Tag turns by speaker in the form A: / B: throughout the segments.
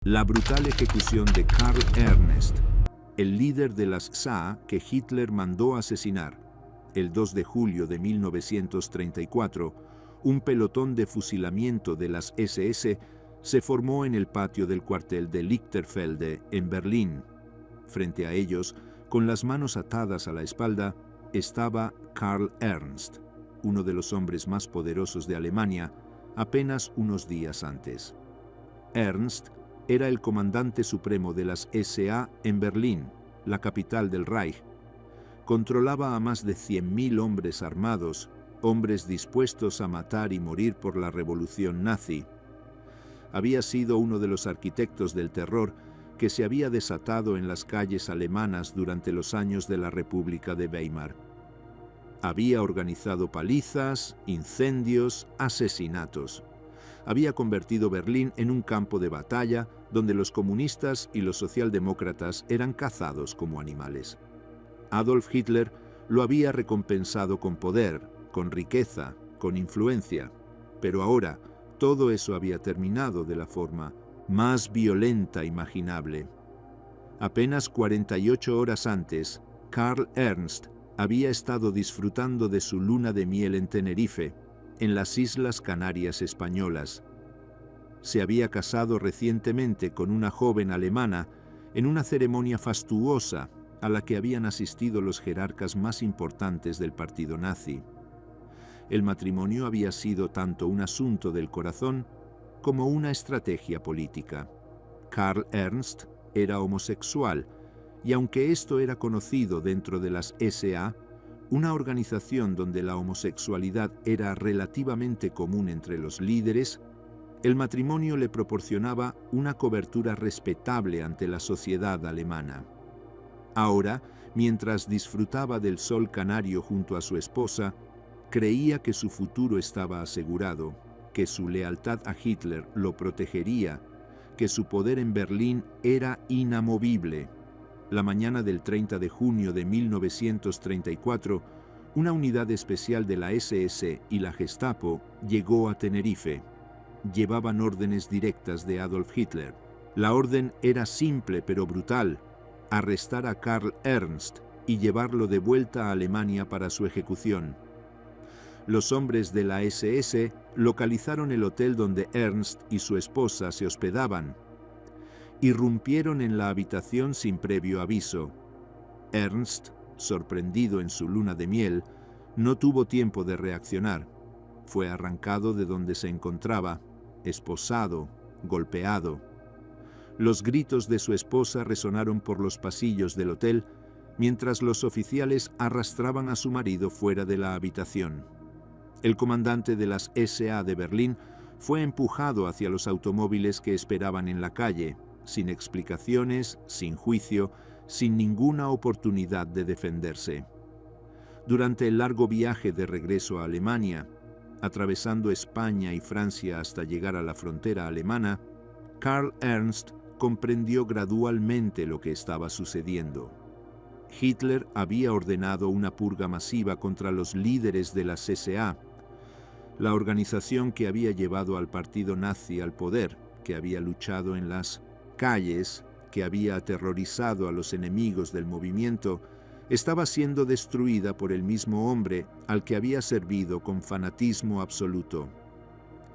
A: La brutal ejecución de Karl Ernst, el líder de las SA que Hitler mandó asesinar. El 2 de julio de 1934, un pelotón de fusilamiento de las SS se formó en el patio del cuartel de Lichterfelde, en Berlín. Frente a ellos, con las manos atadas a la espalda, estaba Karl Ernst, uno de los hombres más poderosos de Alemania, apenas unos días antes. Ernst era el comandante supremo de las SA en Berlín, la capital del Reich. Controlaba a más de 100.000 hombres armados, hombres dispuestos a matar y morir por la revolución nazi. Había sido uno de los arquitectos del terror que se había desatado en las calles alemanas durante los años de la República de Weimar. Había organizado palizas, incendios, asesinatos. Había convertido Berlín en un campo de batalla donde los comunistas y los socialdemócratas eran cazados como animales. Adolf Hitler lo había recompensado con poder, con riqueza, con influencia, pero ahora todo eso había terminado de la forma más violenta imaginable. Apenas 48 horas antes, Karl Ernst había estado disfrutando de su luna de miel en Tenerife, en las Islas Canarias españolas. Se había casado recientemente con una joven alemana en una ceremonia fastuosa a la que habían asistido los jerarcas más importantes del partido nazi. El matrimonio había sido tanto un asunto del corazón como una estrategia política. Karl Ernst era homosexual y aunque esto era conocido dentro de las SA, una organización donde la homosexualidad era relativamente común entre los líderes, el matrimonio le proporcionaba una cobertura respetable ante la sociedad alemana. Ahora, mientras disfrutaba del sol canario junto a su esposa, creía que su futuro estaba asegurado, que su lealtad a Hitler lo protegería, que su poder en Berlín era inamovible. La mañana del 30 de junio de 1934, una unidad especial de la SS y la Gestapo llegó a Tenerife. Llevaban órdenes directas de Adolf Hitler. La orden era simple pero brutal: arrestar a Karl Ernst y llevarlo de vuelta a Alemania para su ejecución. Los hombres de la SS localizaron el hotel donde Ernst y su esposa se hospedaban. Irrumpieron en la habitación sin previo aviso. Ernst, sorprendido en su luna de miel, no tuvo tiempo de reaccionar. Fue arrancado de donde se encontraba, esposado, golpeado. Los gritos de su esposa resonaron por los pasillos del hotel, mientras los oficiales arrastraban a su marido fuera de la habitación. El comandante de las SA de Berlín fue empujado hacia los automóviles que esperaban en la calle, sin explicaciones, sin juicio, sin ninguna oportunidad de defenderse. Durante el largo viaje de regreso a Alemania, atravesando España y Francia hasta llegar a la frontera alemana, Karl Ernst comprendió gradualmente lo que estaba sucediendo. Hitler había ordenado una purga masiva contra los líderes de la SA, la organización que había llevado al partido nazi al poder, que había luchado en las calles, que había aterrorizado a los enemigos del movimiento, estaba siendo destruida por el mismo hombre al que había servido con fanatismo absoluto.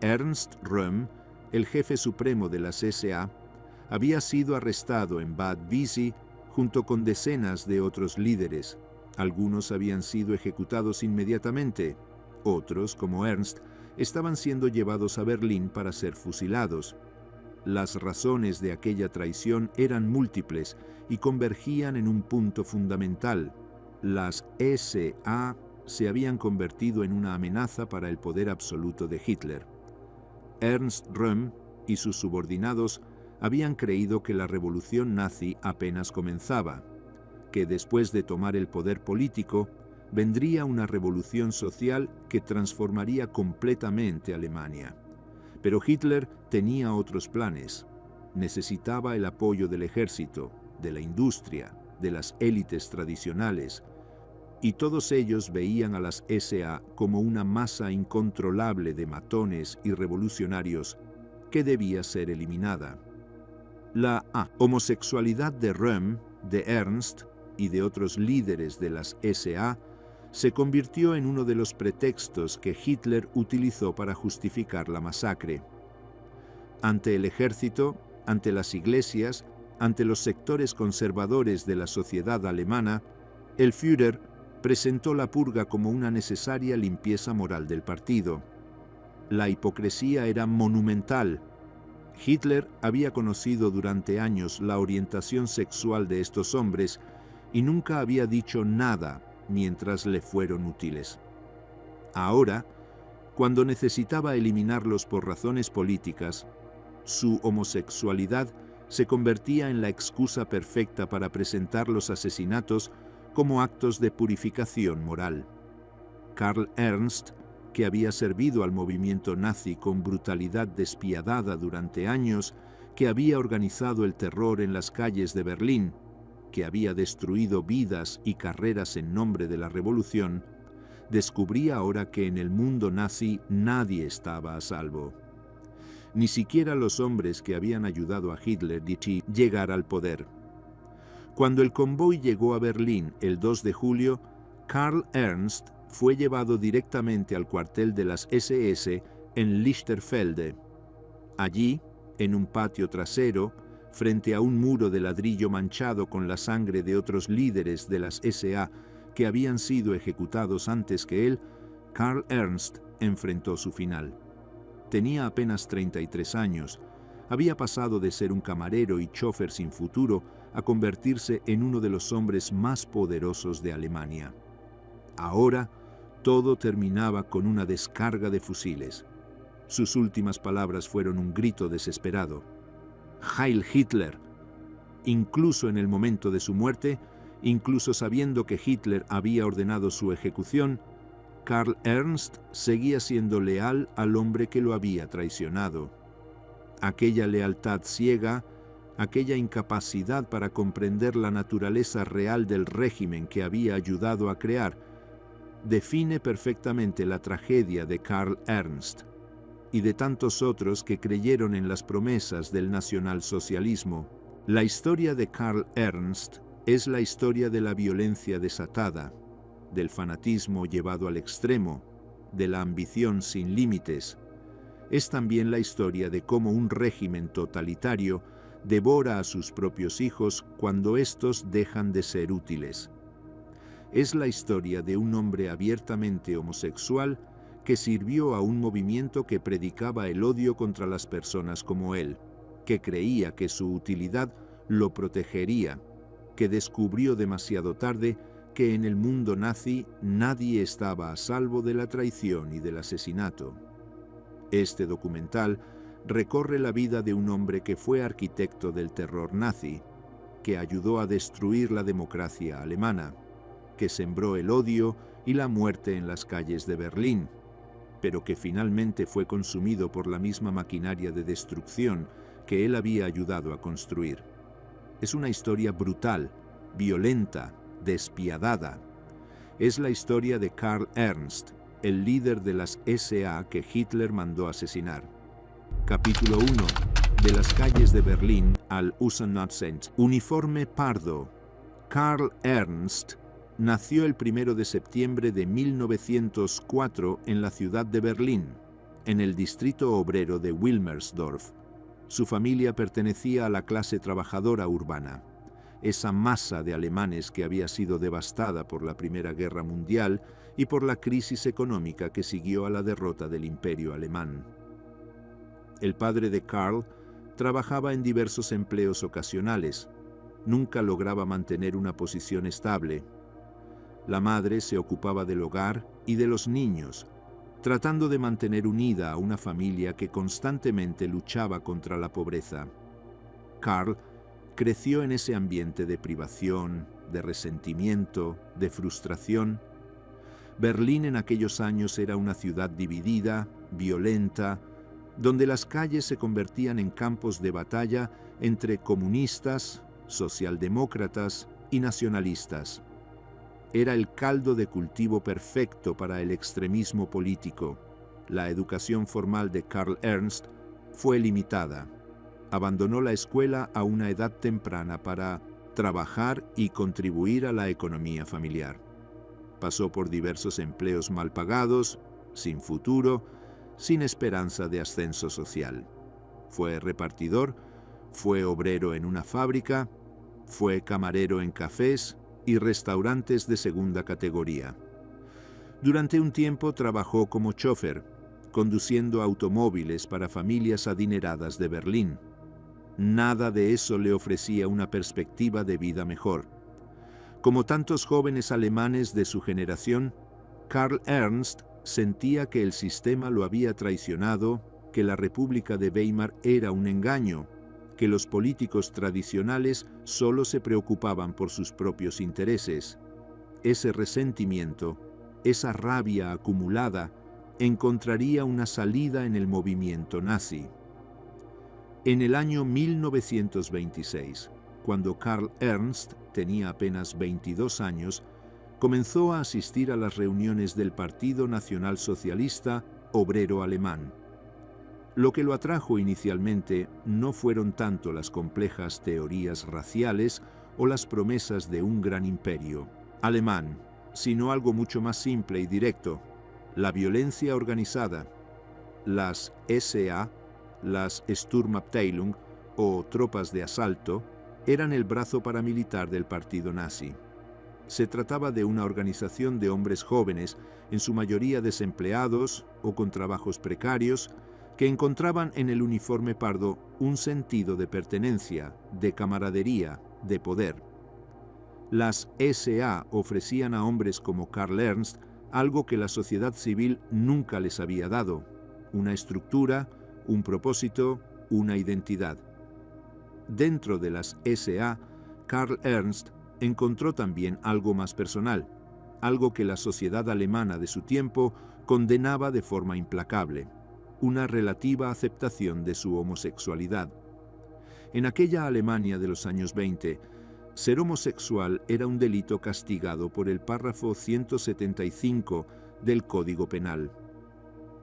A: Ernst Röhm, el jefe supremo de las SA, había sido arrestado en Bad Wiessee junto con decenas de otros líderes. Algunos habían sido ejecutados inmediatamente. Otros, como Ernst, estaban siendo llevados a Berlín para ser fusilados. Las razones de aquella traición eran múltiples y convergían en un punto fundamental: las SA se habían convertido en una amenaza para el poder absoluto de Hitler. Ernst Röhm y sus subordinados habían creído que la revolución nazi apenas comenzaba, que después de tomar el poder político vendría una revolución social que transformaría completamente Alemania. Pero Hitler tenía otros planes. Necesitaba el apoyo del ejército, de la industria, de las élites tradicionales, y todos ellos veían a las SA como una masa incontrolable de matones y revolucionarios que debía ser eliminada. La homosexualidad de Röhm, de Ernst y de otros líderes de las SA se convirtió en uno de los pretextos que Hitler utilizó para justificar la masacre. Ante el ejército, ante las iglesias, ante los sectores conservadores de la sociedad alemana, el Führer presentó la purga como una necesaria limpieza moral del partido. La hipocresía era monumental. Hitler había conocido durante años la orientación sexual de estos hombres y nunca había dicho nada mientras le fueron útiles. Ahora, cuando necesitaba eliminarlos por razones políticas, su homosexualidad se convertía en la excusa perfecta para presentar los asesinatos como actos de purificación moral. Karl Ernst, que había servido al movimiento nazi con brutalidad despiadada durante años, que había organizado el terror en las calles de Berlín, que había destruido vidas y carreras en nombre de la revolución, descubría ahora que en el mundo nazi nadie estaba a salvo. Ni siquiera los hombres que habían ayudado a Hitler a llegar al poder. Cuando el convoy llegó a Berlín el 2 de julio, Karl Ernst fue llevado directamente al cuartel de las SS en Lichterfelde. Allí, en un patio trasero, frente a un muro de ladrillo manchado con la sangre de otros líderes de las SA que habían sido ejecutados antes que él, Karl Ernst enfrentó su final. Tenía apenas 33 años. Había pasado de ser un camarero y chofer sin futuro a convertirse en uno de los hombres más poderosos de Alemania. Ahora, todo terminaba con una descarga de fusiles. Sus últimas palabras fueron un grito desesperado. ¡Heil Hitler! Incluso en el momento de su muerte, incluso sabiendo que Hitler había ordenado su ejecución, Karl Ernst seguía siendo leal al hombre que lo había traicionado. Aquella lealtad ciega, aquella incapacidad para comprender la naturaleza real del régimen que había ayudado a crear, define perfectamente la tragedia de Karl Ernst y de tantos otros que creyeron en las promesas del nacionalsocialismo. La historia de Karl Ernst es la historia de la violencia desatada, del fanatismo llevado al extremo, de la ambición sin límites. Es también la historia de cómo un régimen totalitario devora a sus propios hijos cuando éstos dejan de ser útiles. Es la historia de un hombre abiertamente homosexual que sirvió a un movimiento que predicaba el odio contra las personas como él, que creía que su utilidad lo protegería, que descubrió demasiado tarde que en el mundo nazi nadie estaba a salvo de la traición y del asesinato. Este documental recorre la vida de un hombre que fue arquitecto del terror nazi, que ayudó a destruir la democracia alemana, que sembró el odio y la muerte en las calles de Berlín, pero que finalmente fue consumido por la misma maquinaria de destrucción que él había ayudado a construir. Es una historia brutal, violenta, despiadada. Es la historia de Karl Ernst, el líder de las SA que Hitler mandó asesinar. Capítulo 1. De las calles de Berlín al Auschwitz. Uniforme pardo. Karl Ernst nació el 1 de septiembre de 1904 en la ciudad de Berlín, en el distrito obrero de Wilmersdorf. Su familia pertenecía a la clase trabajadora urbana, esa masa de alemanes que había sido devastada por la Primera Guerra Mundial y por la crisis económica que siguió a la derrota del Imperio alemán. El padre de Karl trabajaba en diversos empleos ocasionales. Nunca lograba mantener una posición estable. La madre se ocupaba del hogar y de los niños, tratando de mantener unida a una familia que constantemente luchaba contra la pobreza. Karl creció en ese ambiente de privación, de resentimiento, de frustración. Berlín en aquellos años era una ciudad dividida, violenta, donde las calles se convertían en campos de batalla entre comunistas, socialdemócratas y nacionalistas. Era el caldo de cultivo perfecto para el extremismo político. La educación formal de Karl Ernst fue limitada. Abandonó la escuela a una edad temprana para trabajar y contribuir a la economía familiar. Pasó por diversos empleos mal pagados, sin futuro, sin esperanza de ascenso social. Fue repartidor, fue obrero en una fábrica, fue camarero en cafés y restaurantes de segunda categoría. Durante un tiempo trabajó como chofer, conduciendo automóviles para familias adineradas de Berlín. Nada de eso le ofrecía una perspectiva de vida mejor. Como tantos jóvenes alemanes de su generación, Karl Ernst sentía que el sistema lo había traicionado, que la República de Weimar era un engaño, que los políticos tradicionales solo se preocupaban por sus propios intereses. Ese resentimiento, esa rabia acumulada, encontraría una salida en el movimiento nazi. En el año 1926, cuando Karl Ernst tenía apenas 22 años, comenzó a asistir a las reuniones del Partido Nacional Socialista Obrero Alemán. Lo que lo atrajo inicialmente no fueron tanto las complejas teorías raciales o las promesas de un gran imperio alemán, sino algo mucho más simple y directo: la violencia organizada. Las SA, las Sturmabteilung o tropas de asalto, eran el brazo paramilitar del partido nazi. Se trataba de una organización de hombres jóvenes, en su mayoría desempleados o con trabajos precarios, que encontraban en el uniforme pardo un sentido de pertenencia, de camaradería, de poder. Las SA ofrecían a hombres como Karl Ernst algo que la sociedad civil nunca les había dado: una estructura, un propósito, una identidad. Dentro de las SA, Karl Ernst encontró también algo más personal, algo que la sociedad alemana de su tiempo condenaba de forma implacable: una relativa aceptación de su homosexualidad. En aquella Alemania de los años 20, ser homosexual era un delito castigado por el párrafo 175 del Código Penal.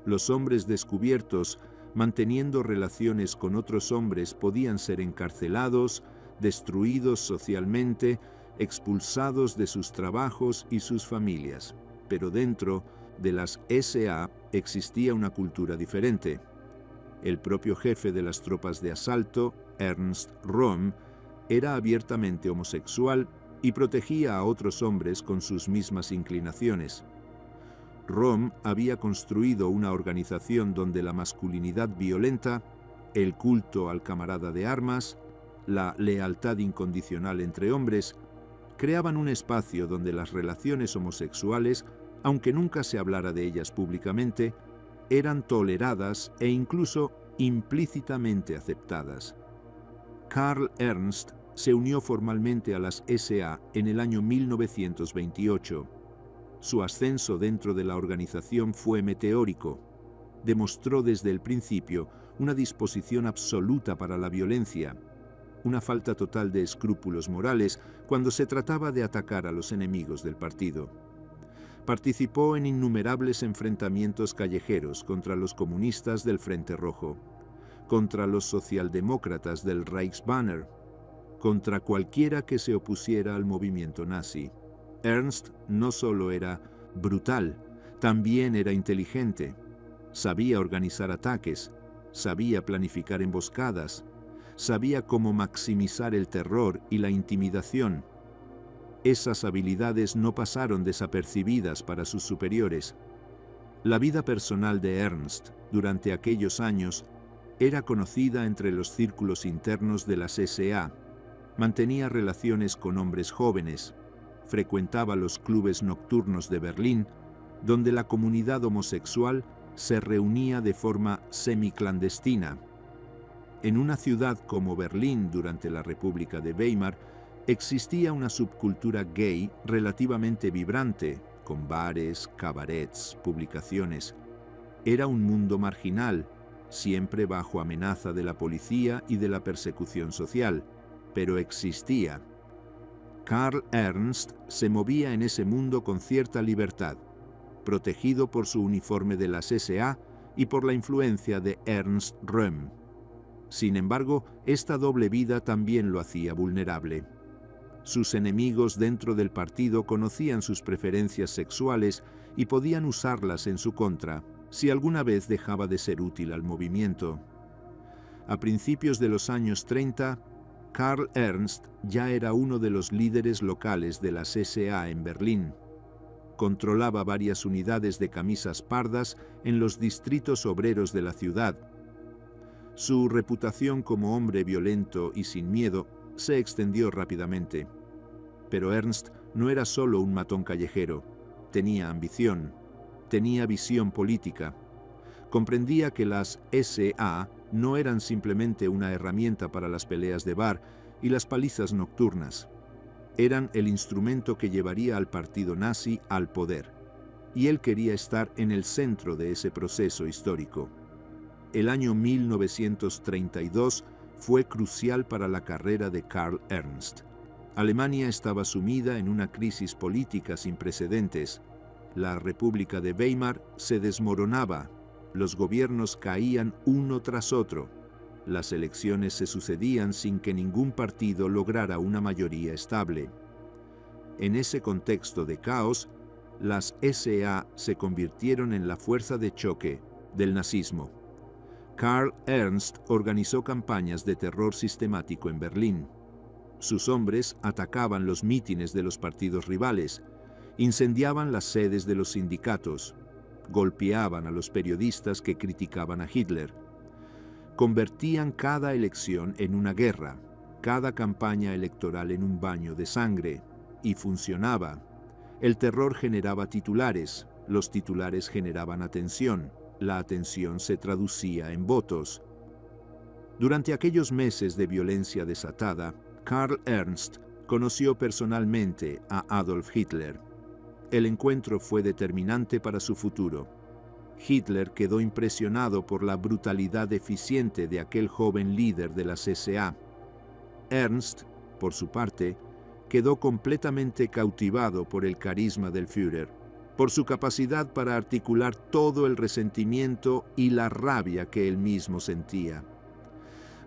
A: Los hombres descubiertos manteniendo relaciones con otros hombres podían ser encarcelados, destruidos socialmente, expulsados de sus trabajos y sus familias. Pero dentro de las SA existía una cultura diferente. El propio jefe de las tropas de asalto, Ernst Röhm, era abiertamente homosexual y protegía a otros hombres con sus mismas inclinaciones. Röhm había construido una organización donde la masculinidad violenta, el culto al camarada de armas, la lealtad incondicional entre hombres, creaban un espacio donde las relaciones homosexuales, aunque nunca se hablara de ellas públicamente, eran toleradas e incluso implícitamente aceptadas. Karl Ernst se unió formalmente a las SA en el año 1928. Su ascenso dentro de la organización fue meteórico. Demostró desde el principio una disposición absoluta para la violencia, una falta total de escrúpulos morales cuando se trataba de atacar a los enemigos del partido. Participó en innumerables enfrentamientos callejeros contra los comunistas del Frente Rojo, contra los socialdemócratas del Reichsbanner, contra cualquiera que se opusiera al movimiento nazi. Ernst no solo era brutal, también era inteligente. Sabía organizar ataques, sabía planificar emboscadas, sabía cómo maximizar el terror y la intimidación. Esas habilidades no pasaron desapercibidas para sus superiores. La vida personal de Ernst durante aquellos años era conocida entre los círculos internos de las SA. Mantenía relaciones con hombres jóvenes, frecuentaba los clubes nocturnos de Berlín, donde la comunidad homosexual se reunía de forma semiclandestina. En una ciudad como Berlín durante la República de Weimar, existía una subcultura gay relativamente vibrante, con bares, cabarets, publicaciones. Era un mundo marginal, siempre bajo amenaza de la policía y de la persecución social, pero existía. Karl Ernst se movía en ese mundo con cierta libertad, protegido por su uniforme de las SA y por la influencia de Ernst Röhm. Sin embargo, esta doble vida también lo hacía vulnerable. Sus enemigos dentro del partido conocían sus preferencias sexuales y podían usarlas en su contra, si alguna vez dejaba de ser útil al movimiento. A principios de los años 30, Karl Ernst ya era uno de los líderes locales de las SA en Berlín. Controlaba varias unidades de camisas pardas en los distritos obreros de la ciudad. Su reputación como hombre violento y sin miedo se extendió rápidamente. Pero Ernst no era solo un matón callejero. Tenía ambición, tenía visión política. Comprendía que las SA no eran simplemente una herramienta para las peleas de bar y las palizas nocturnas. Eran el instrumento que llevaría al partido nazi al poder, y él quería estar en el centro de ese proceso histórico. El año 1932 fue crucial para la carrera de Karl Ernst. Alemania estaba sumida en una crisis política sin precedentes. La República de Weimar se desmoronaba, los gobiernos caían uno tras otro. Las elecciones se sucedían sin que ningún partido lograra una mayoría estable. En ese contexto de caos, las SA se convirtieron en la fuerza de choque del nazismo. Karl Ernst organizó campañas de terror sistemático en Berlín. Sus hombres atacaban los mítines de los partidos rivales, incendiaban las sedes de los sindicatos, golpeaban a los periodistas que criticaban a Hitler. Convertían cada elección en una guerra, cada campaña electoral en un baño de sangre, y funcionaba. El terror generaba titulares, los titulares generaban atención, la atención se traducía en votos. Durante aquellos meses de violencia desatada, Karl Ernst conoció personalmente a Adolf Hitler. El encuentro fue determinante para su futuro. Hitler quedó impresionado por la brutalidad eficiente de aquel joven líder de las SA. Ernst, por su parte, quedó completamente cautivado por el carisma del Führer, por su capacidad para articular todo el resentimiento y la rabia que él mismo sentía.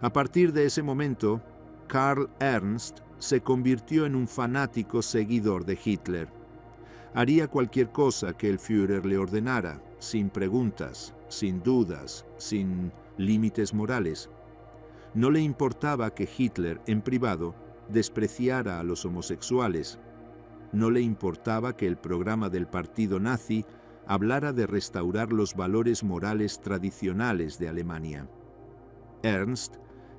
A: A partir de ese momento, Karl Ernst se convirtió en un fanático seguidor de Hitler. Haría cualquier cosa que el Führer le ordenara, sin preguntas, sin dudas, sin límites morales. No le importaba que Hitler, en privado, despreciara a los homosexuales. No le importaba que el programa del partido nazi hablara de restaurar los valores morales tradicionales de Alemania. Ernst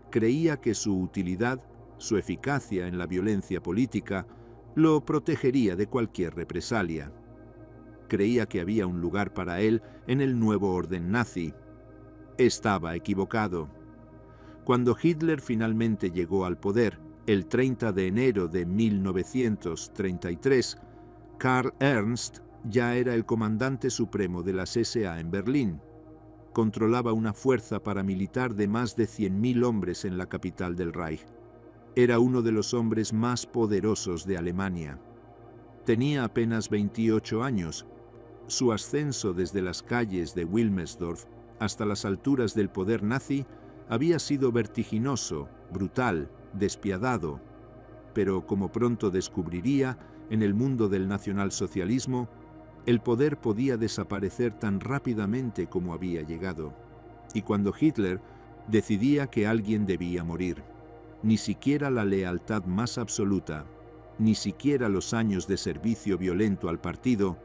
A: creía que su utilidad, su eficacia en la violencia política, lo protegería de cualquier represalia. Creía que había un lugar para él en el nuevo orden nazi. Estaba equivocado. Cuando Hitler finalmente llegó al poder, el 30 de enero de 1933, Karl Ernst ya era el comandante supremo de las SA en Berlín. Controlaba una fuerza paramilitar de más de 100.000 hombres en la capital del Reich. Era uno de los hombres más poderosos de Alemania. Tenía apenas 28 años. Su ascenso desde las calles de Wilmersdorf hasta las alturas del poder nazi había sido vertiginoso, brutal, despiadado. Pero como pronto descubriría, en el mundo del nacionalsocialismo, el poder podía desaparecer tan rápidamente como había llegado. Y cuando Hitler decidía que alguien debía morir, ni siquiera la lealtad más absoluta, ni siquiera los años de servicio violento al partido,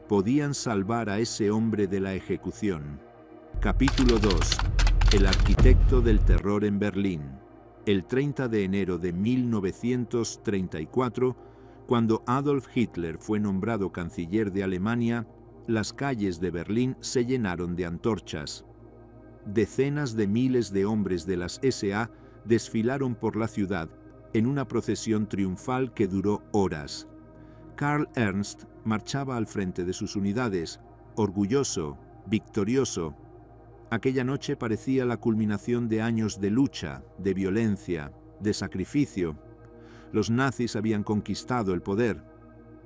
A: podían salvar a ese hombre de la ejecución. Capítulo 2. El arquitecto del terror en Berlín. El 30 de enero de 1934, cuando Adolf Hitler fue nombrado canciller de Alemania, las calles de Berlín se llenaron de antorchas. Decenas de miles de hombres de las SA desfilaron por la ciudad en una procesión triunfal que duró horas. Karl Ernst marchaba al frente de sus unidades, orgulloso, victorioso. Aquella noche parecía la culminación de años de lucha, de violencia, de sacrificio. Los nazis habían conquistado el poder,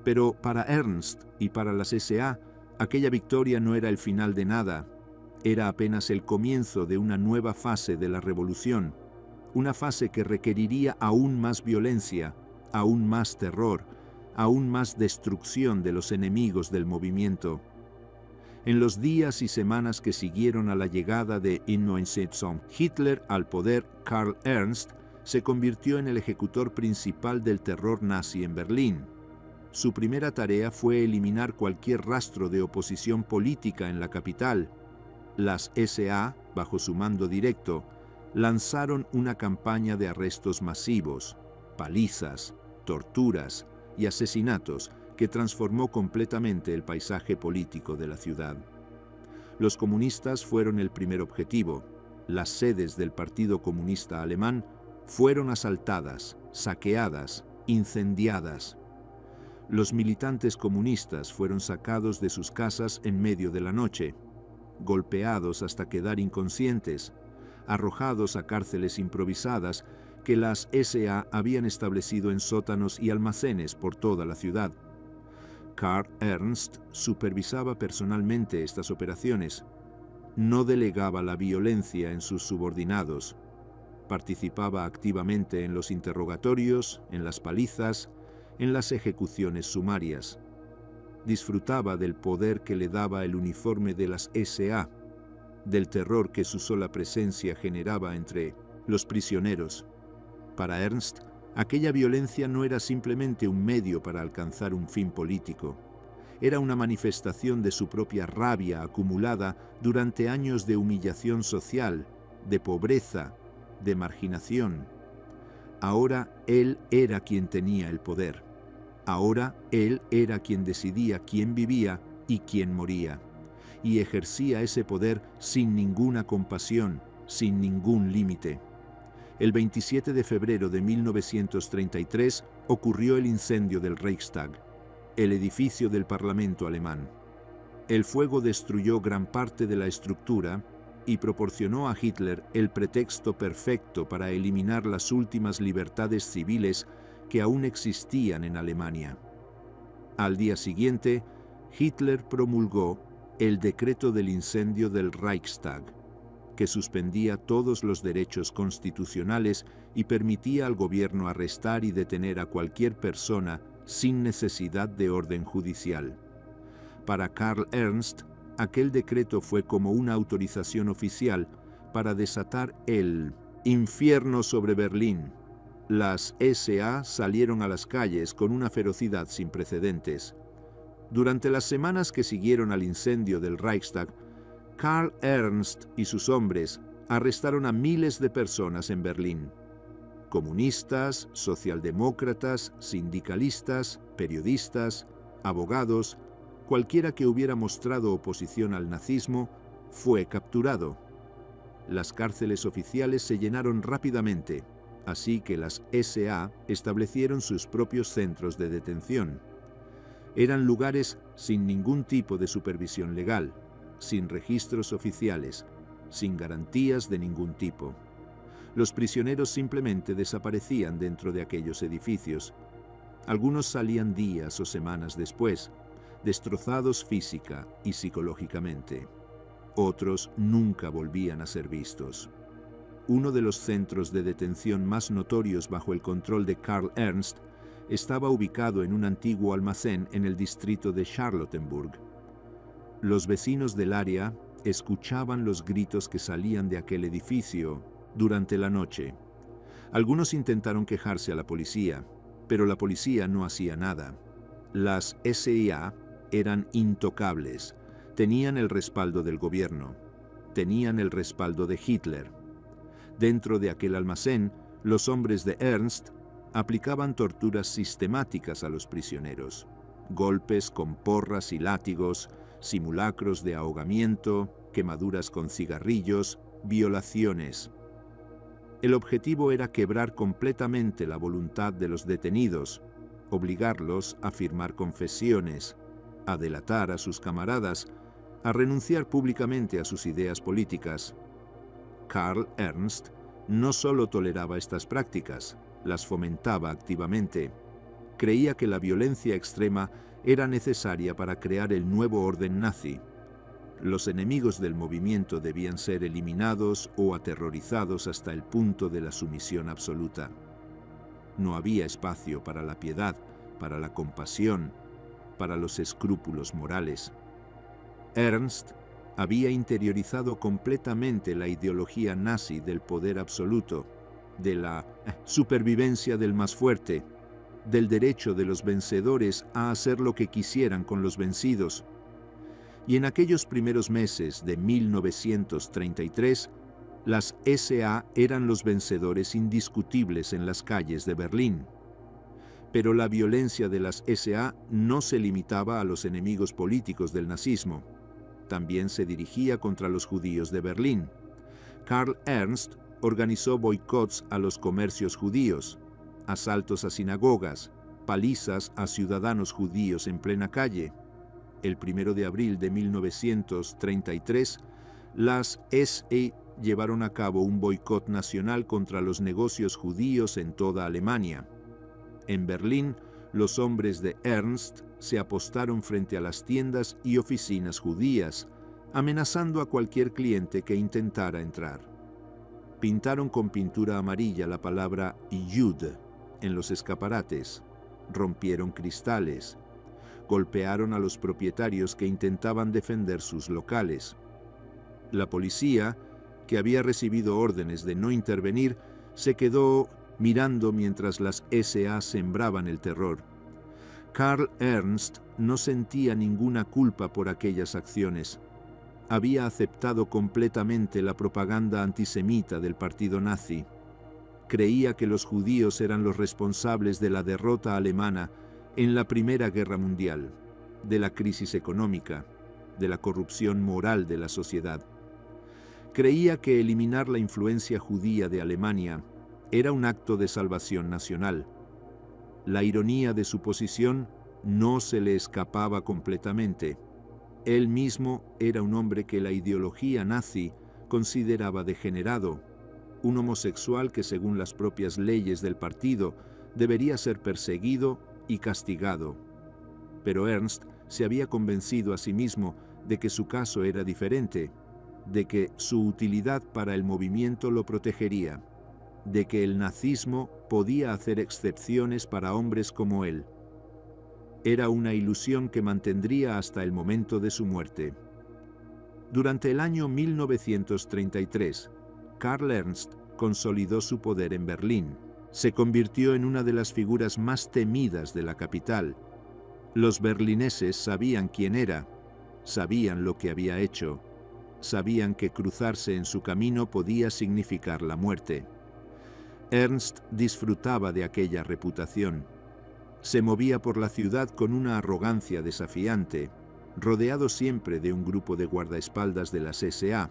A: pero para Ernst y para las SA, aquella victoria no era el final de nada, Era apenas el comienzo de una nueva fase de la revolución, una fase que requeriría aún más violencia, aún más terror, aún más destrucción de los enemigos del movimiento. En los días y semanas que siguieron a la llegada de 1917, Hitler al poder, Karl Ernst se convirtió en el ejecutor principal del terror nazi en Berlín. Su primera tarea fue eliminar cualquier rastro de oposición política en la capital. Las SA, bajo su mando directo, lanzaron una campaña de arrestos masivos, palizas, torturas y asesinatos que transformó completamente el paisaje político de la ciudad. Los comunistas fueron el primer objetivo. Las sedes del Partido Comunista Alemán fueron asaltadas, saqueadas, incendiadas. Los militantes comunistas fueron sacados de sus casas en medio de la noche, golpeados hasta quedar inconscientes, arrojados a cárceles improvisadas que las SA habían establecido en sótanos y almacenes por toda la ciudad. Karl Ernst supervisaba personalmente estas operaciones. No delegaba la violencia en sus subordinados. Participaba activamente en los interrogatorios, en las palizas, en las ejecuciones sumarias. Disfrutaba del poder que le daba el uniforme de las SA, del terror que su sola presencia generaba entre los prisioneros. Para Ernst, aquella violencia no era simplemente un medio para alcanzar un fin político. Era una manifestación de su propia rabia acumulada durante años de humillación social, de pobreza, de marginación. Ahora él era quien tenía el poder. Ahora él era quien decidía quién vivía y quién moría. Y ejercía ese poder sin ninguna compasión, sin ningún límite. El 27 de febrero de 1933 ocurrió el incendio del Reichstag, el edificio del Parlamento alemán. El fuego destruyó gran parte de la estructura y proporcionó a Hitler el pretexto perfecto para eliminar las últimas libertades civiles que aún existían en Alemania. Al día siguiente, Hitler promulgó el decreto del incendio del Reichstag, que suspendía todos los derechos constitucionales y permitía al gobierno arrestar y detener a cualquier persona sin necesidad de orden judicial. Para Karl Ernst, aquel decreto fue como una autorización oficial para desatar el infierno sobre Berlín. Las SA salieron a las calles con una ferocidad sin precedentes. Durante las semanas que siguieron al incendio del Reichstag, Karl Ernst y sus hombres arrestaron a miles de personas en Berlín. Comunistas, socialdemócratas, sindicalistas, periodistas, abogados, cualquiera que hubiera mostrado oposición al nazismo, fue capturado. Las cárceles oficiales se llenaron rápidamente, así que las SA establecieron sus propios centros de detención. Eran lugares sin ningún tipo de supervisión legal, sin registros oficiales, sin garantías de ningún tipo. Los prisioneros simplemente desaparecían dentro de aquellos edificios. Algunos salían días o semanas después, destrozados física y psicológicamente. Otros nunca volvían a ser vistos. Uno de los centros de detención más notorios bajo el control de Karl Ernst estaba ubicado en un antiguo almacén en el distrito de Charlottenburg. Los vecinos del área escuchaban los gritos que salían de aquel edificio durante la noche. Algunos intentaron quejarse a la policía, pero la policía no hacía nada. Las SA eran intocables, tenían el respaldo del gobierno, tenían el respaldo de Hitler. Dentro de aquel almacén, los hombres de Ernst aplicaban torturas sistemáticas a los prisioneros, golpes con porras y látigos, simulacros de ahogamiento, quemaduras con cigarrillos, violaciones. El objetivo era quebrar completamente la voluntad de los detenidos, obligarlos a firmar confesiones, a delatar a sus camaradas, a renunciar públicamente a sus ideas políticas. Karl Ernst no solo toleraba estas prácticas, las fomentaba activamente. Creía que la violencia extrema era necesaria para crear el nuevo orden nazi. Los enemigos del movimiento debían ser eliminados o aterrorizados hasta el punto de la sumisión absoluta. No había espacio para la piedad, para la compasión, para los escrúpulos morales. Ernst había interiorizado completamente la ideología nazi del poder absoluto, de la supervivencia del más fuerte, del derecho de los vencedores a hacer lo que quisieran con los vencidos. Y en aquellos primeros meses de 1933, las SA eran los vencedores indiscutibles en las calles de Berlín. Pero la violencia de las SA no se limitaba a los enemigos políticos del nazismo. También se dirigía contra los judíos de Berlín. Karl Ernst organizó boicots a los comercios judíos, asaltos a sinagogas, palizas a ciudadanos judíos en plena calle. El 1 de abril de 1933, las SA llevaron a cabo un boicot nacional contra los negocios judíos en toda Alemania. En Berlín, los hombres de Ernst se apostaron frente a las tiendas y oficinas judías, amenazando a cualquier cliente que intentara entrar. Pintaron con pintura amarilla la palabra Jud en los escaparates, rompieron cristales, golpearon a los propietarios que intentaban defender sus locales. La policía, que había recibido órdenes de no intervenir, se quedó mirando mientras las SA sembraban el terror. Karl Ernst no sentía ninguna culpa por aquellas acciones. Había aceptado completamente la propaganda antisemita del partido nazi. Creía que los judíos eran los responsables de la derrota alemana en la Primera Guerra Mundial, de la crisis económica, de la corrupción moral de la sociedad. Creía que eliminar la influencia judía de Alemania era un acto de salvación nacional. La ironía de su posición no se le escapaba completamente. Él mismo era un hombre que la ideología nazi consideraba degenerado, un homosexual que, según las propias leyes del partido, debería ser perseguido y castigado. Pero Ernst se había convencido a sí mismo de que su caso era diferente, de que su utilidad para el movimiento lo protegería, de que el nazismo podía hacer excepciones para hombres como él. Era una ilusión que mantendría hasta el momento de su muerte. Durante el año 1933, Karl Ernst consolidó su poder en Berlín. Se convirtió en una de las figuras más temidas de la capital. Los berlineses sabían quién era, sabían lo que había hecho, sabían que cruzarse en su camino podía significar la muerte. Ernst disfrutaba de aquella reputación. Se movía por la ciudad con una arrogancia desafiante, rodeado siempre de un grupo de guardaespaldas de las SA.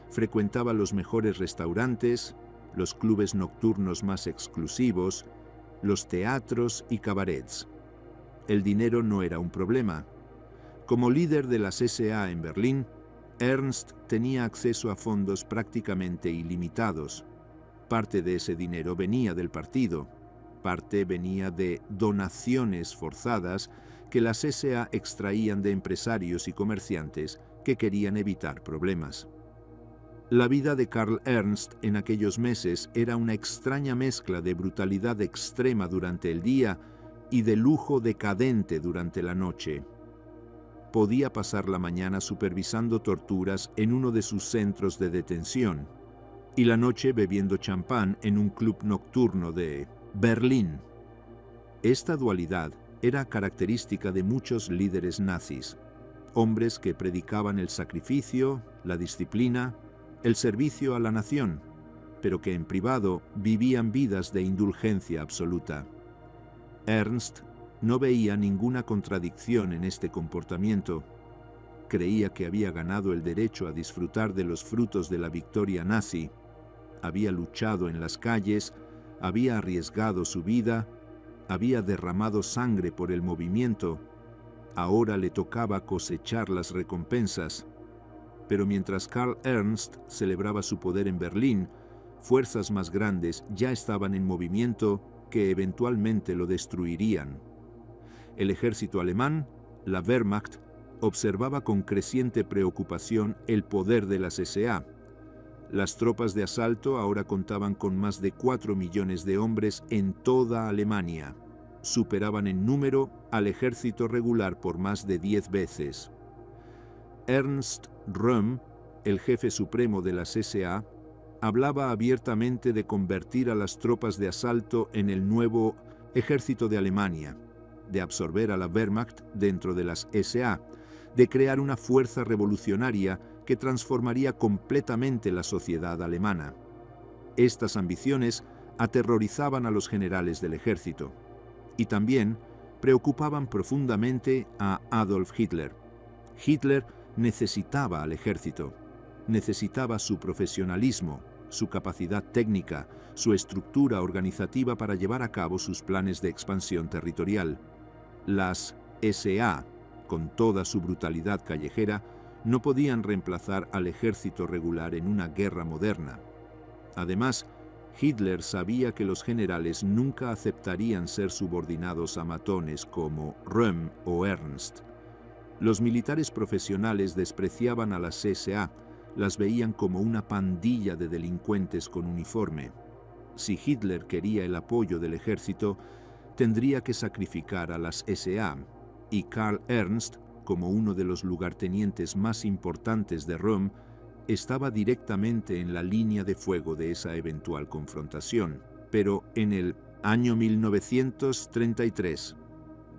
A: Frecuentaba los mejores restaurantes, los clubes nocturnos más exclusivos, los teatros y cabarets. El dinero no era un problema. Como líder de las SA en Berlín, Ernst tenía acceso a fondos prácticamente ilimitados. Parte de ese dinero venía del partido, parte venía de donaciones forzadas que las SA extraían de empresarios y comerciantes que querían evitar problemas. La vida de Karl Ernst en aquellos meses era una extraña mezcla de brutalidad extrema durante el día y de lujo decadente durante la noche. Podía pasar la mañana supervisando torturas en uno de sus centros de detención y la noche bebiendo champán en un club nocturno de Berlín. Esta dualidad era característica de muchos líderes nazis, hombres que predicaban el sacrificio, la disciplina, el servicio a la nación, pero que en privado vivían vidas de indulgencia absoluta. Ernst no veía ninguna contradicción en este comportamiento. Creía que había ganado el derecho a disfrutar de los frutos de la victoria nazi, había luchado en las calles, había arriesgado su vida, había derramado sangre por el movimiento. Ahora le tocaba cosechar las recompensas. Pero mientras Karl Ernst celebraba su poder en Berlín, fuerzas más grandes ya estaban en movimiento que eventualmente lo destruirían. El ejército alemán, la Wehrmacht, observaba con creciente preocupación el poder de las SA. Las tropas de asalto ahora contaban con más de 4 millones de hombres en toda Alemania. Superaban en número al ejército regular por más de 10 veces. Ernst Röhm, el jefe supremo de las SA, hablaba abiertamente de convertir a las tropas de asalto en el nuevo ejército de Alemania, de absorber a la Wehrmacht dentro de las SA, de crear una fuerza revolucionaria que transformaría completamente la sociedad alemana. Estas ambiciones aterrorizaban a los generales del ejército y también preocupaban profundamente a Adolf Hitler. Hitler necesitaba al ejército, necesitaba su profesionalismo, su capacidad técnica, su estructura organizativa para llevar a cabo sus planes de expansión territorial. Las SA, con toda su brutalidad callejera, no podían reemplazar al ejército regular en una guerra moderna. Además, Hitler sabía que los generales nunca aceptarían ser subordinados a matones como Röhm o Ernst. Los militares profesionales despreciaban a las SA, las veían como una pandilla de delincuentes con uniforme. Si Hitler quería el apoyo del ejército, tendría que sacrificar a las SA, y Karl Ernst, como uno de los lugartenientes más importantes de Röhm, estaba directamente en la línea de fuego de esa eventual confrontación. Pero en el año 1933,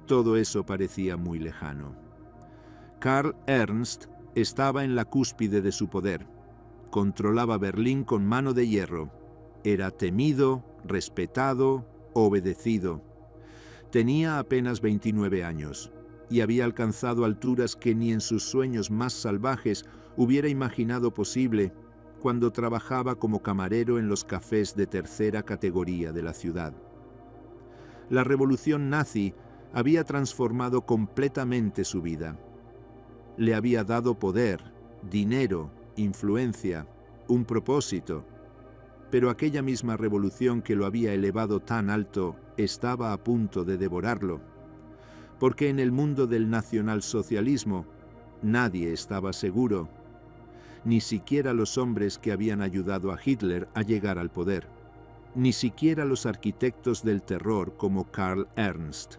A: todo eso parecía muy lejano. Karl Ernst estaba en la cúspide de su poder. Controlaba Berlín con mano de hierro. Era temido, respetado, obedecido. Tenía apenas 29 años y había alcanzado alturas que ni en sus sueños más salvajes hubiera imaginado posible cuando trabajaba como camarero en los cafés de tercera categoría de la ciudad. La revolución nazi había transformado completamente su vida. Le había dado poder, dinero, influencia, un propósito. Pero aquella misma revolución que lo había elevado tan alto estaba a punto de devorarlo. Porque en el mundo del nacionalsocialismo nadie estaba seguro, ni siquiera los hombres que habían ayudado a Hitler a llegar al poder, ni siquiera los arquitectos del terror como Karl Ernst.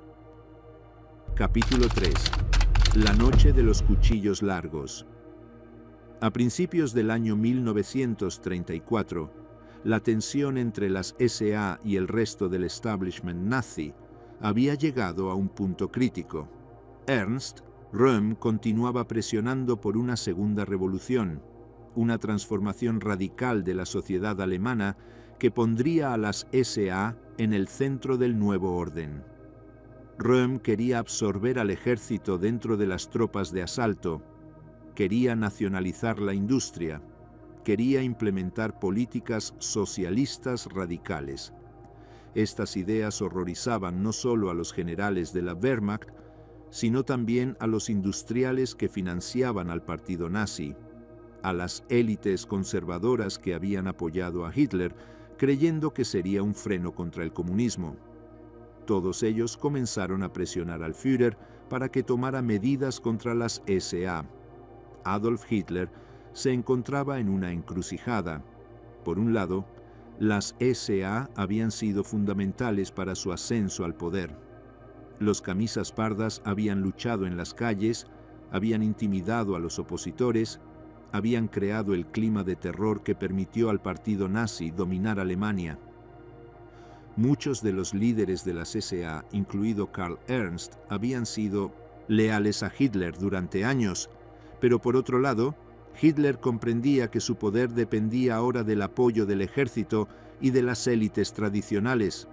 A: Capítulo 3. La noche de los cuchillos largos. A principios del año 1934, la tensión entre las SA y el resto del establishment nazi había llegado a un punto crítico. Ernst Röhm continuaba presionando por una segunda revolución, una transformación radical de la sociedad alemana que pondría a las SA en el centro del nuevo orden. Röhm quería absorber al ejército dentro de las tropas de asalto, quería nacionalizar la industria, quería implementar políticas socialistas radicales. Estas ideas horrorizaban no solo a los generales de la Wehrmacht, sino también a los industriales que financiaban al partido nazi, a las élites conservadoras que habían apoyado a Hitler, creyendo que sería un freno contra el comunismo. Todos ellos comenzaron a presionar al Führer para que tomara medidas contra las SA. Adolf Hitler se encontraba en una encrucijada. Por un lado, las SA habían sido fundamentales para su ascenso al poder. Los camisas pardas habían luchado en las calles, habían intimidado a los opositores, habían creado el clima de terror que permitió al partido nazi dominar Alemania. Muchos de los líderes de las SA, incluido Karl Ernst, habían sido leales a Hitler durante años, pero por otro lado, Hitler comprendía que su poder dependía ahora del apoyo del ejército y de las élites tradicionales.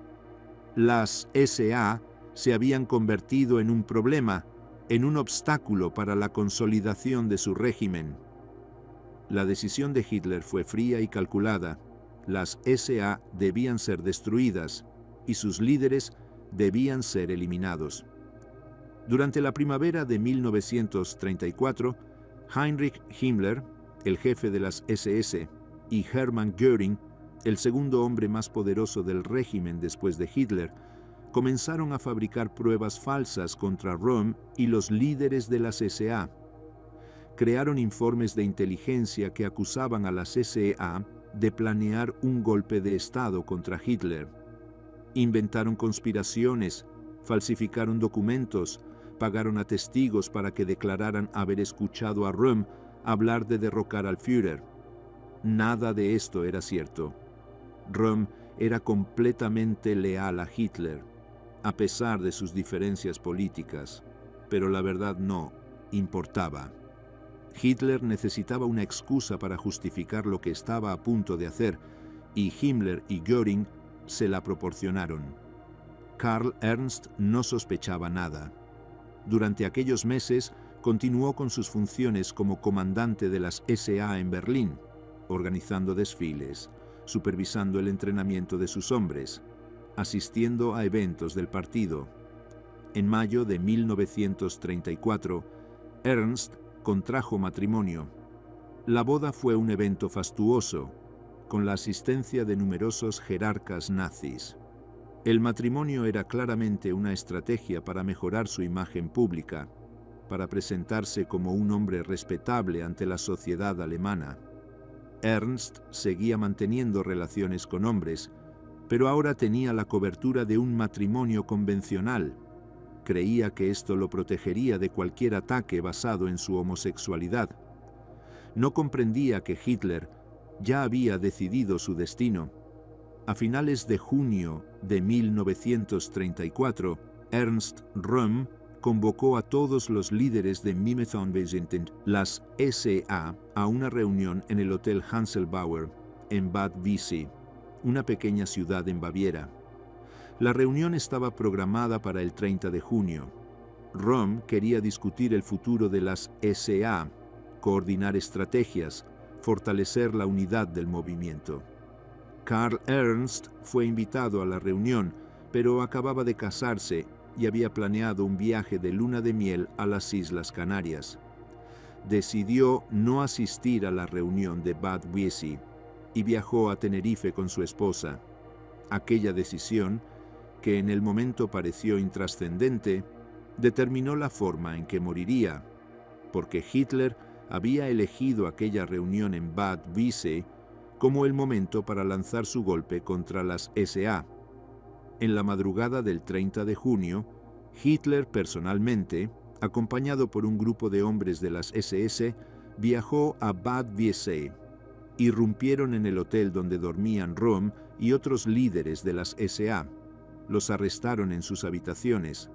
A: Las SA se habían convertido en un problema, en un obstáculo para la consolidación de su régimen. La decisión de Hitler fue fría y calculada. Las SA debían ser destruidas y sus líderes debían ser eliminados. Durante la primavera de 1934, Heinrich Himmler, el jefe de las SS, y Hermann Göring, el segundo hombre más poderoso del régimen después de Hitler, comenzaron a fabricar pruebas falsas contra Röhm y los líderes de las SA, crearon informes de inteligencia que acusaban a las SA de planear un golpe de Estado contra Hitler. Inventaron conspiraciones, falsificaron documentos, pagaron a testigos para que declararan haber escuchado a Röhm hablar de derrocar al Führer. Nada de esto era cierto. Röhm era completamente leal a Hitler, a pesar de sus diferencias políticas, pero la verdad no importaba. Hitler necesitaba una excusa para justificar lo que estaba a punto de hacer, y Himmler y Göring se la proporcionaron. Karl Ernst no sospechaba nada. Durante aquellos meses continuó con sus funciones como comandante de las SA en Berlín, organizando desfiles, supervisando el entrenamiento de sus hombres, asistiendo a eventos del partido. En mayo de 1934, Ernst contrajo matrimonio. La boda fue un evento fastuoso, con la asistencia de numerosos jerarcas nazis. El matrimonio era claramente una estrategia para mejorar su imagen pública, para presentarse como un hombre respetable ante la sociedad alemana. Ernst seguía manteniendo relaciones con hombres, pero ahora tenía la cobertura de un matrimonio convencional. Creía que esto lo protegería de cualquier ataque basado en su homosexualidad. No comprendía que Hitler ya había decidido su destino. A finales de junio de 1934, Ernst Röhm convocó a todos los líderes de Mimethonwesen, las SA, a una reunión en el Hotel Hanselbauer en Bad Wiessee, una pequeña ciudad en Baviera. La reunión estaba programada para el 30 de junio. Röhm quería discutir el futuro de las SA, coordinar estrategias, fortalecer la unidad del movimiento. Karl Ernst fue invitado a la reunión, pero acababa de casarse y había planeado un viaje de luna de miel a las Islas Canarias. Decidió no asistir a la reunión de Bad Wiessee y viajó a Tenerife con su esposa. Aquella decisión, que en el momento pareció intrascendente, determinó la forma en que moriría, porque Hitler había elegido aquella reunión en Bad Wiessee como el momento para lanzar su golpe contra las SA. En la madrugada del 30 de junio, Hitler personalmente, acompañado por un grupo de hombres de las SS, viajó a Bad Wiessee. Irrumpieron en el hotel donde dormían Röhm y otros líderes de las SA. Los arrestaron en sus habitaciones.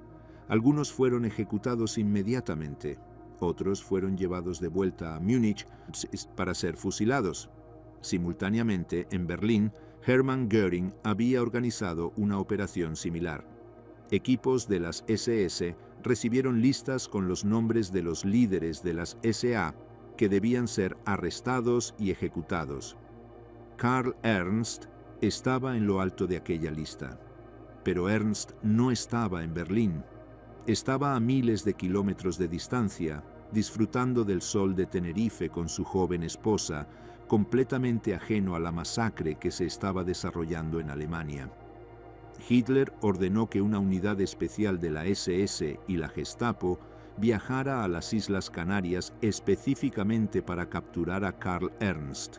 A: Algunos fueron ejecutados inmediatamente. Otros fueron llevados de vuelta a Múnich para ser fusilados. Simultáneamente, en Berlín, Hermann Göring había organizado una operación similar. Equipos de las SS recibieron listas con los nombres de los líderes de las SA que debían ser arrestados y ejecutados. Karl Ernst estaba en lo alto de aquella lista. Pero Ernst no estaba en Berlín. Estaba a miles de kilómetros de distancia, disfrutando del sol de Tenerife con su joven esposa, completamente ajeno a la masacre que se estaba desarrollando en Alemania. Hitler ordenó que una unidad especial de la SS y la Gestapo viajara a las Islas Canarias específicamente para capturar a Karl Ernst.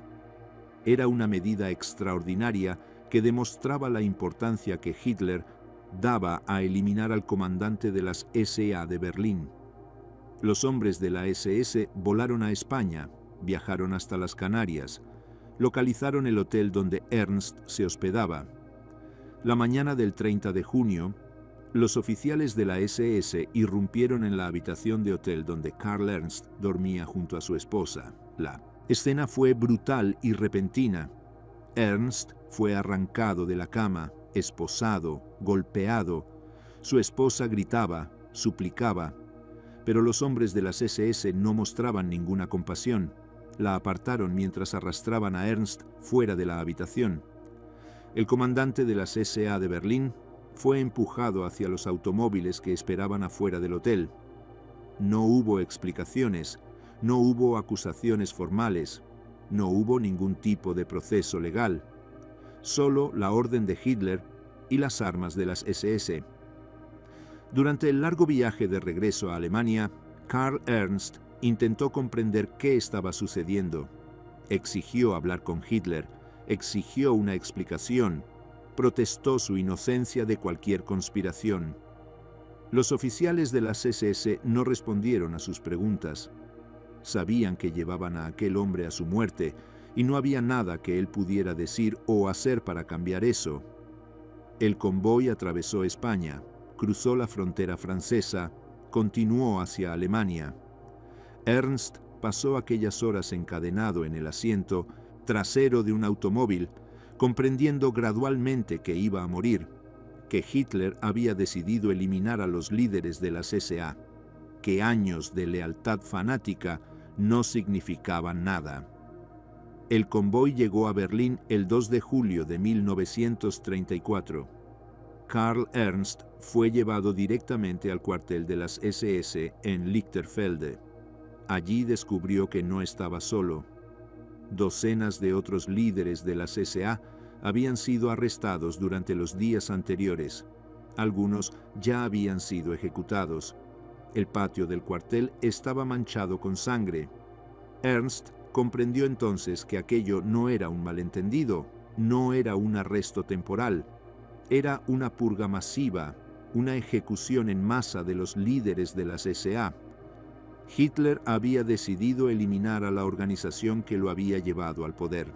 A: Era una medida extraordinaria que demostraba la importancia que Hitler daba a eliminar al comandante de las SA de Berlín. Los hombres de la SS volaron a España, viajaron hasta las Canarias, localizaron el hotel donde Ernst se hospedaba. La mañana del 30 de junio, los oficiales de la SS irrumpieron en la habitación de hotel donde Karl Ernst dormía junto a su esposa. La escena fue brutal y repentina. Ernst fue arrancado de la cama, esposado, golpeado. Su esposa gritaba, suplicaba, pero los hombres de las SS no mostraban ninguna compasión. La apartaron mientras arrastraban a Ernst fuera de la habitación. El comandante de las SA de Berlín fue empujado hacia los automóviles que esperaban afuera del hotel. No hubo explicaciones, no hubo acusaciones formales, no hubo ningún tipo de proceso legal. Solo la orden de Hitler y las armas de las SS. Durante el largo viaje de regreso a Alemania, Karl Ernst Intentó comprender qué estaba sucediendo. Exigió hablar con Hitler, exigió una explicación, protestó su inocencia de cualquier conspiración. Los oficiales de las SS no respondieron a sus preguntas. Sabían que llevaban a aquel hombre a su muerte y no había nada que él pudiera decir o hacer para cambiar eso. El convoy atravesó España, cruzó la frontera francesa, continuó hacia Alemania. Ernst pasó aquellas horas encadenado en el asiento trasero de un automóvil, comprendiendo gradualmente que iba a morir, que Hitler había decidido eliminar a los líderes de las SA, que años de lealtad fanática no significaban nada. El convoy llegó a Berlín el 2 de julio de 1934. Karl Ernst fue llevado directamente al cuartel de las SS en Lichterfelde. Allí descubrió que no estaba solo. Docenas de otros líderes de las SA habían sido arrestados durante los días anteriores. Algunos ya habían sido ejecutados. El patio del cuartel estaba manchado con sangre. Ernst comprendió entonces que aquello no era un malentendido, no era un arresto temporal. Era una purga masiva, una ejecución en masa de los líderes de las SA. Hitler había decidido eliminar a la organización que lo había llevado al poder.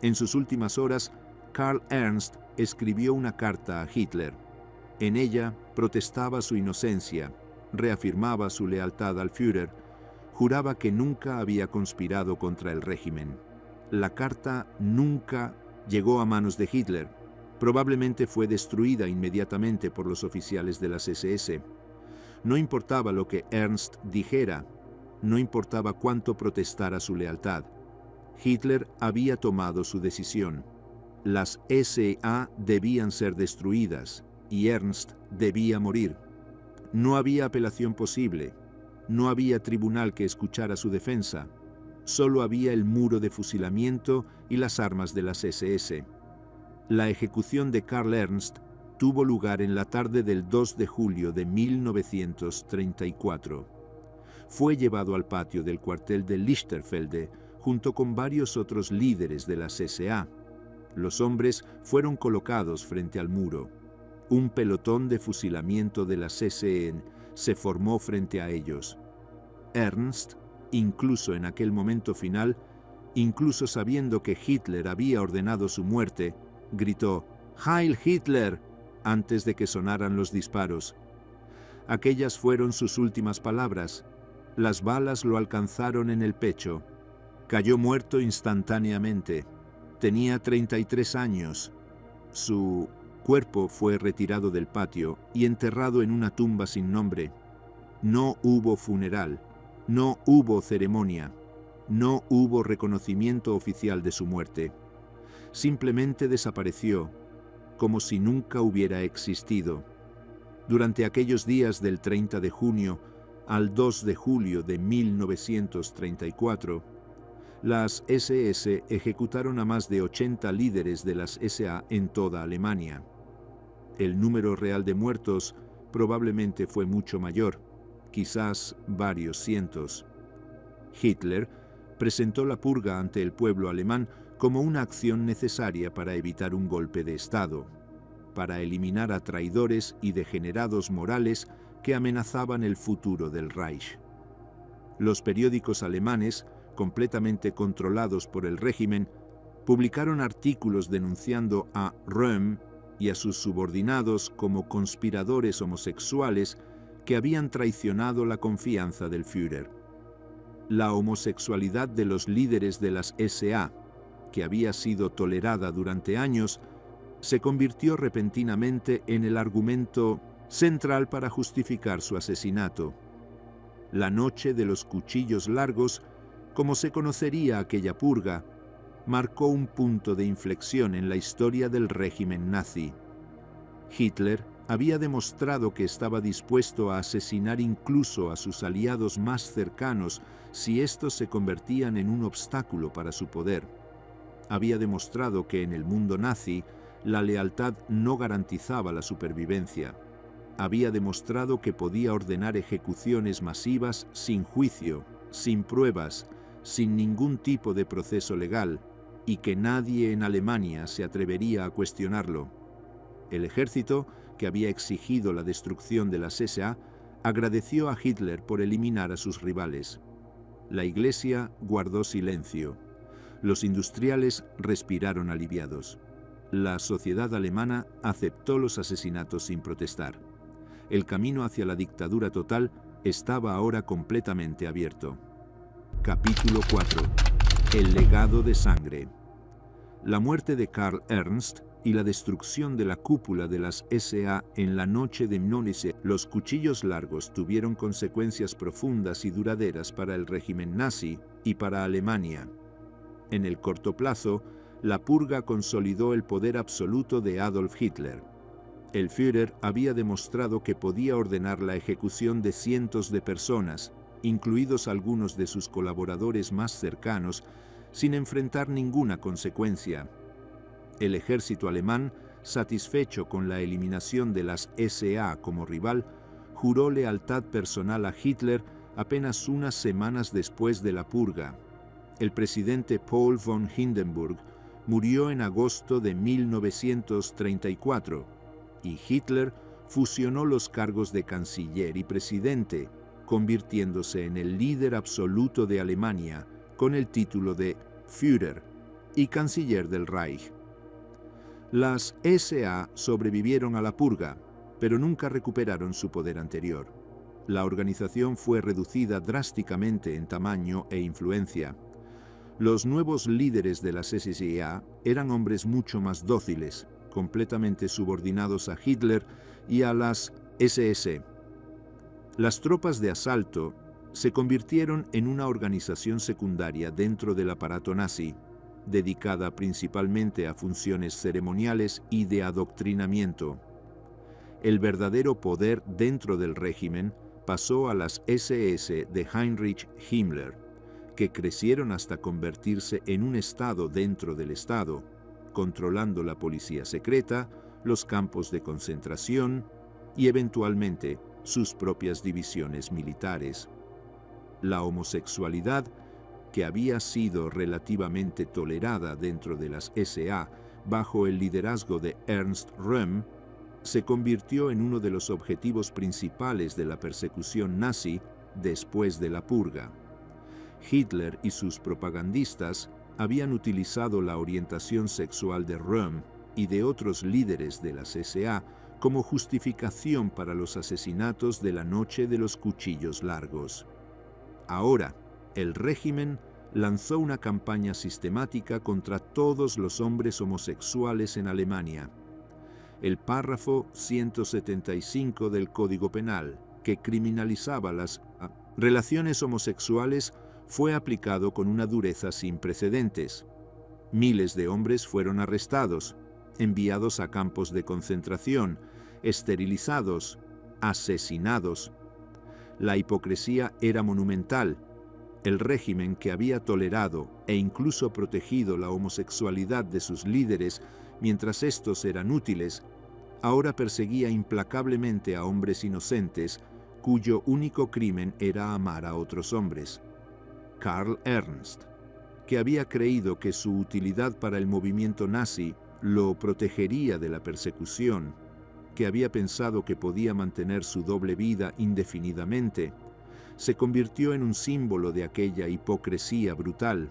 A: En sus últimas horas, Karl Ernst escribió una carta a Hitler. En ella protestaba su inocencia, reafirmaba su lealtad al Führer, juraba que nunca había conspirado contra el régimen. La carta nunca llegó a manos de Hitler. Probablemente fue destruida inmediatamente por los oficiales de las SS. No importaba lo que Ernst dijera, no importaba cuánto protestara su lealtad. Hitler había tomado su decisión. Las SA debían ser destruidas y Ernst debía morir. No había apelación posible, no había tribunal que escuchara su defensa. Solo había el muro de fusilamiento y las armas de las SS. La ejecución de Karl Ernst tuvo lugar en la tarde del 2 de julio de 1934. Fue llevado al patio del cuartel de Lichterfelde junto con varios otros líderes de las SA. Los hombres fueron colocados frente al muro. Un pelotón de fusilamiento de las SS se formó frente a ellos. Ernst, incluso en aquel momento final, incluso sabiendo que Hitler había ordenado su muerte, gritó «Heil Hitler» antes de que sonaran los disparos. Aquellas fueron sus últimas palabras. Las balas lo alcanzaron en el pecho. Cayó muerto instantáneamente. Tenía 33 años. Su cuerpo fue retirado del patio y enterrado en una tumba sin nombre. No hubo funeral, no hubo ceremonia, no hubo reconocimiento oficial de su muerte. Simplemente desapareció, como si nunca hubiera existido. Durante aquellos días del 30 de junio al 2 de julio de 1934, las SS ejecutaron a más de 80 líderes de las SA en toda Alemania. El número real de muertos probablemente fue mucho mayor, quizás varios cientos. Hitler presentó la purga ante el pueblo alemán como una acción necesaria para evitar un golpe de Estado, para eliminar a traidores y degenerados morales que amenazaban el futuro del Reich. Los periódicos alemanes, completamente controlados por el régimen, publicaron artículos denunciando a Röhm y a sus subordinados como conspiradores homosexuales que habían traicionado la confianza del Führer. La homosexualidad de los líderes de las SA, que había sido tolerada durante años, se convirtió repentinamente en el argumento central para justificar su asesinato. La noche de los cuchillos largos, como se conocería aquella purga, marcó un punto de inflexión en la historia del régimen nazi. Hitler había demostrado que estaba dispuesto a asesinar incluso a sus aliados más cercanos si estos se convertían en un obstáculo para su poder. Había demostrado que en el mundo nazi la lealtad no garantizaba la supervivencia. Había demostrado que podía ordenar ejecuciones masivas sin juicio, sin pruebas, sin ningún tipo de proceso legal, y que nadie en Alemania se atrevería a cuestionarlo. El ejército, que había exigido la destrucción de las SA, agradeció a Hitler por eliminar a sus rivales. La Iglesia guardó silencio. Los industriales respiraron aliviados. La sociedad alemana aceptó los asesinatos sin protestar. El camino hacia la dictadura total estaba ahora completamente abierto. Capítulo 4. El legado de sangre. La muerte de Karl Ernst y la destrucción de la cúpula de las SA en la noche de Mölln. Los cuchillos largos tuvieron consecuencias profundas y duraderas para el régimen nazi y para Alemania. En el corto plazo, la purga consolidó el poder absoluto de Adolf Hitler. El Führer había demostrado que podía ordenar la ejecución de cientos de personas, incluidos algunos de sus colaboradores más cercanos, sin enfrentar ninguna consecuencia. El ejército alemán, satisfecho con la eliminación de las SA como rival, juró lealtad personal a Hitler apenas unas semanas después de la purga. El presidente Paul von Hindenburg murió en agosto de 1934 y Hitler fusionó los cargos de canciller y presidente, convirtiéndose en el líder absoluto de Alemania con el título de Führer y canciller del Reich. Las SA sobrevivieron a la purga, pero nunca recuperaron su poder anterior. La organización fue reducida drásticamente en tamaño e influencia. Los nuevos líderes de las SA eran hombres mucho más dóciles, completamente subordinados a Hitler y a las SS. Las tropas de asalto se convirtieron en una organización secundaria dentro del aparato nazi, dedicada principalmente a funciones ceremoniales y de adoctrinamiento. El verdadero poder dentro del régimen pasó a las SS de Heinrich Himmler, que crecieron hasta convertirse en un Estado dentro del Estado, controlando la policía secreta, los campos de concentración y eventualmente sus propias divisiones militares. La homosexualidad, que había sido relativamente tolerada dentro de las SA bajo el liderazgo de Ernst Röhm, se convirtió en uno de los objetivos principales de la persecución nazi después de la purga. Hitler y sus propagandistas habían utilizado la orientación sexual de Röhm y de otros líderes de las SA como justificación para los asesinatos de la noche de los cuchillos largos. Ahora, el régimen lanzó una campaña sistemática contra todos los hombres homosexuales en Alemania. El párrafo 175 del Código Penal, que criminalizaba las relaciones homosexuales, fue aplicado con una dureza sin precedentes. Miles de hombres fueron arrestados, enviados a campos de concentración, esterilizados, asesinados. La hipocresía era monumental. El régimen, que había tolerado e incluso protegido la homosexualidad de sus líderes mientras estos eran útiles, ahora perseguía implacablemente a hombres inocentes cuyo único crimen era amar a otros hombres. Karl Ernst, que había creído que su utilidad para el movimiento nazi lo protegería de la persecución, que había pensado que podía mantener su doble vida indefinidamente, se convirtió en un símbolo de aquella hipocresía brutal.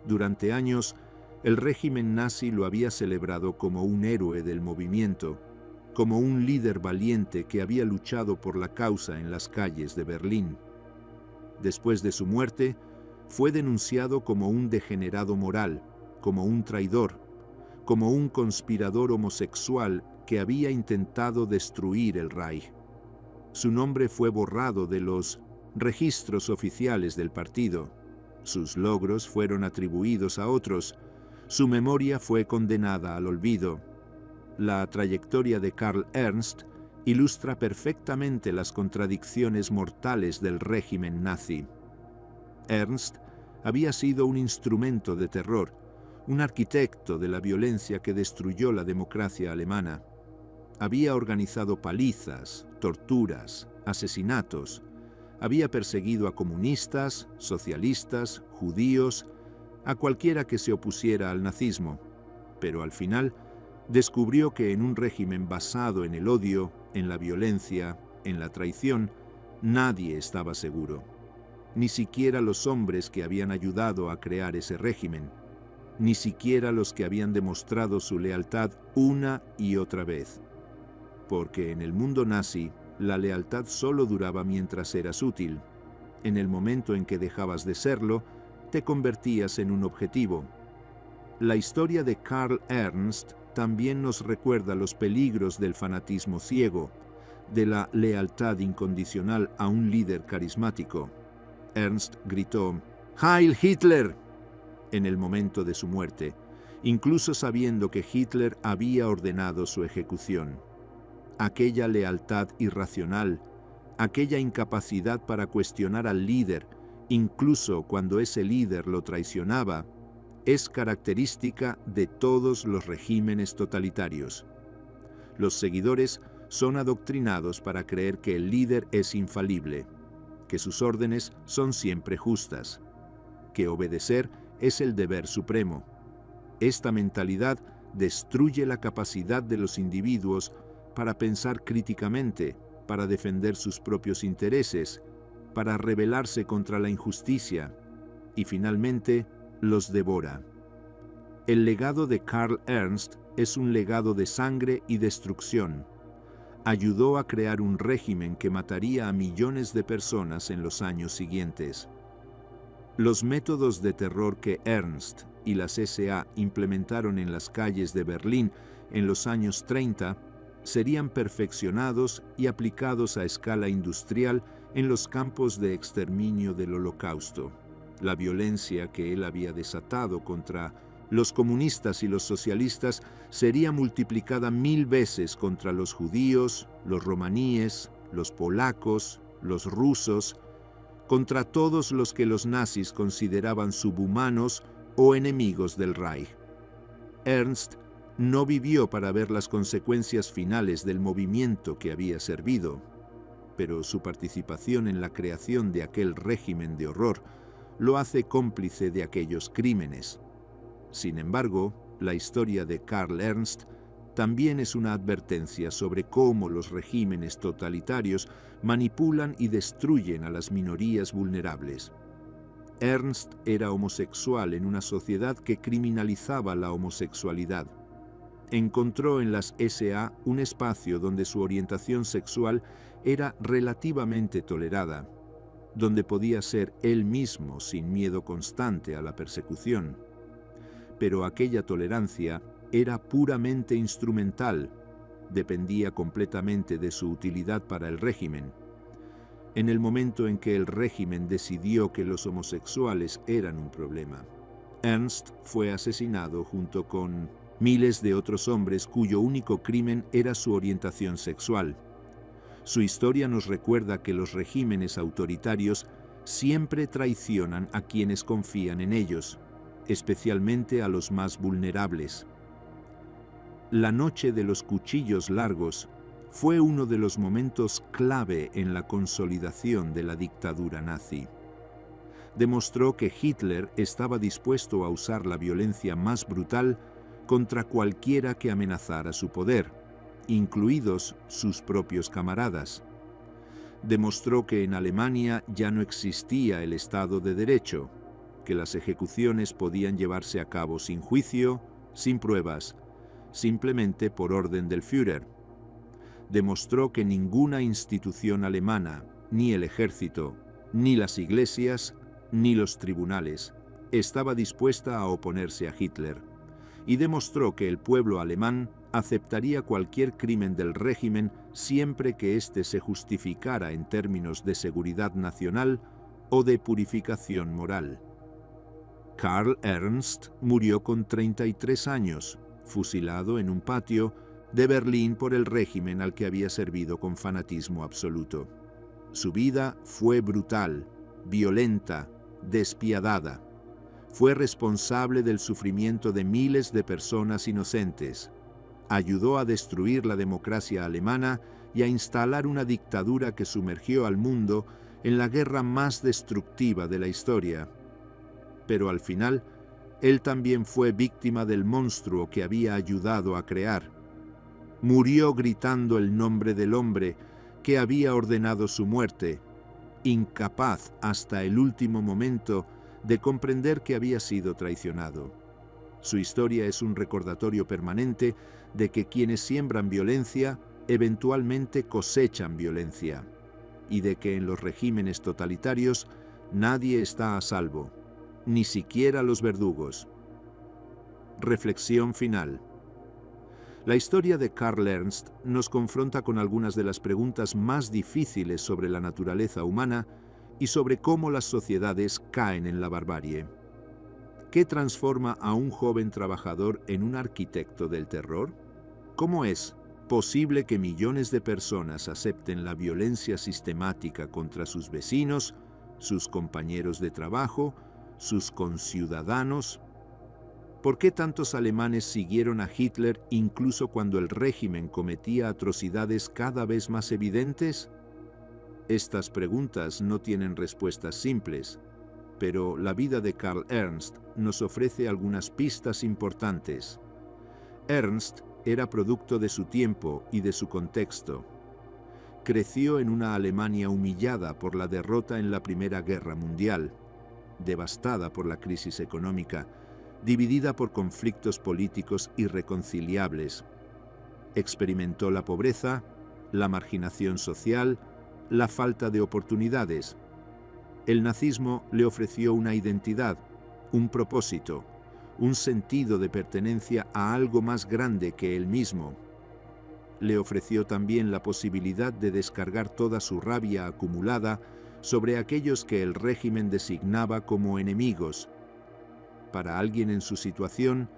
A: Durante años, el régimen nazi lo había celebrado como un héroe del movimiento, como un líder valiente que había luchado por la causa en las calles de Berlín. Después de su muerte, fue denunciado como un degenerado moral, como un traidor, como un conspirador homosexual que había intentado destruir el Reich. Su nombre fue borrado de los registros oficiales del partido. Sus logros fueron atribuidos a otros. Su memoria fue condenada al olvido. La trayectoria de Karl Ernst ilustra perfectamente las contradicciones mortales del régimen nazi. Ernst había sido un instrumento de terror, un arquitecto de la violencia que destruyó la democracia alemana. Había organizado palizas, torturas, asesinatos. Había perseguido a comunistas, socialistas, judíos, a cualquiera que se opusiera al nazismo, pero al final descubrió que en un régimen basado en el odio, en la violencia, en la traición, nadie estaba seguro. Ni siquiera los hombres que habían ayudado a crear ese régimen, ni siquiera los que habían demostrado su lealtad una y otra vez. Porque en el mundo nazi, la lealtad solo duraba mientras eras útil. En el momento en que dejabas de serlo, te convertías en un objetivo. La historia de Karl Ernst también nos recuerda los peligros del fanatismo ciego, de la lealtad incondicional a un líder carismático. Ernst gritó «¡Heil Hitler!» en el momento de su muerte, incluso sabiendo que Hitler había ordenado su ejecución. Aquella lealtad irracional, aquella incapacidad para cuestionar al líder, incluso cuando ese líder lo traicionaba, es característica de todos los regímenes totalitarios. Los seguidores son adoctrinados para creer que el líder es infalible, que sus órdenes son siempre justas, que obedecer es el deber supremo. Esta mentalidad destruye la capacidad de los individuos para pensar críticamente, para defender sus propios intereses, para rebelarse contra la injusticia, y finalmente los devora. El legado de Karl Ernst es un legado de sangre y destrucción. Ayudó a crear un régimen que mataría a millones de personas en los años siguientes. Los métodos de terror que Ernst y las SA implementaron en las calles de Berlín en los años 30 serían perfeccionados y aplicados a escala industrial en los campos de exterminio del Holocausto. La violencia que él había desatado contra los comunistas y los socialistas sería multiplicada 1000 veces contra los judíos, los romaníes, los polacos, los rusos, contra todos los que los nazis consideraban subhumanos o enemigos del Reich. Ernst no vivió para ver las consecuencias finales del movimiento que había servido, pero su participación en la creación de aquel régimen de horror lo hace cómplice de aquellos crímenes. Sin embargo, la historia de Karl Ernst también es una advertencia sobre cómo los regímenes totalitarios manipulan y destruyen a las minorías vulnerables. Ernst era homosexual en una sociedad que criminalizaba la homosexualidad. Encontró en las SA un espacio donde su orientación sexual era relativamente tolerada, donde podía ser él mismo sin miedo constante a la persecución. Pero aquella tolerancia era puramente instrumental, dependía completamente de su utilidad para el régimen. En el momento en que el régimen decidió que los homosexuales eran un problema, Ernst fue asesinado junto con miles de otros hombres cuyo único crimen era su orientación sexual. Su historia nos recuerda que los regímenes autoritarios siempre traicionan a quienes confían en ellos, especialmente a los más vulnerables. La noche de los cuchillos largos fue uno de los momentos clave en la consolidación de la dictadura nazi. Demostró que Hitler estaba dispuesto a usar la violencia más brutal contra cualquiera que amenazara su poder, incluidos sus propios camaradas. Demostró que en Alemania ya no existía el Estado de Derecho, que las ejecuciones podían llevarse a cabo sin juicio, sin pruebas, simplemente por orden del Führer. Demostró que ninguna institución alemana, ni el ejército, ni las iglesias, ni los tribunales, estaba dispuesta a oponerse a Hitler, y demostró que el pueblo alemán aceptaría cualquier crimen del régimen siempre que éste se justificara en términos de seguridad nacional o de purificación moral. Karl Ernst murió con 33 años, fusilado en un patio de Berlín por el régimen al que había servido con fanatismo absoluto. Su vida fue brutal, violenta, despiadada. Fue responsable del sufrimiento de miles de personas inocentes. Ayudó a destruir la democracia alemana y a instalar una dictadura que sumergió al mundo en la guerra más destructiva de la historia. Pero al final, él también fue víctima del monstruo que había ayudado a crear. Murió gritando el nombre del hombre que había ordenado su muerte, incapaz hasta el último momento de comprender que había sido traicionado. Su historia es un recordatorio permanente de que quienes siembran violencia eventualmente cosechan violencia, y de que en los regímenes totalitarios nadie está a salvo, ni siquiera los verdugos. Reflexión final. La historia de Karl Ernst nos confronta con algunas de las preguntas más difíciles sobre la naturaleza humana y sobre cómo las sociedades caen en la barbarie. ¿Qué transforma a un joven trabajador en un arquitecto del terror? ¿Cómo es posible que millones de personas acepten la violencia sistemática contra sus vecinos, sus compañeros de trabajo, sus conciudadanos? ¿Por qué tantos alemanes siguieron a Hitler incluso cuando el régimen cometía atrocidades cada vez más evidentes? Estas preguntas no tienen respuestas simples, pero la vida de Karl Ernst nos ofrece algunas pistas importantes. Ernst era producto de su tiempo y de su contexto. Creció en una Alemania humillada por la derrota en la Primera Guerra Mundial, devastada por la crisis económica, dividida por conflictos políticos irreconciliables. Experimentó la pobreza, la marginación social, la falta de oportunidades. El nazismo le ofreció una identidad, un propósito, un sentido de pertenencia a algo más grande que él mismo. Le ofreció también la posibilidad de descargar toda su rabia acumulada sobre aquellos que el régimen designaba como enemigos. Para alguien en su situación,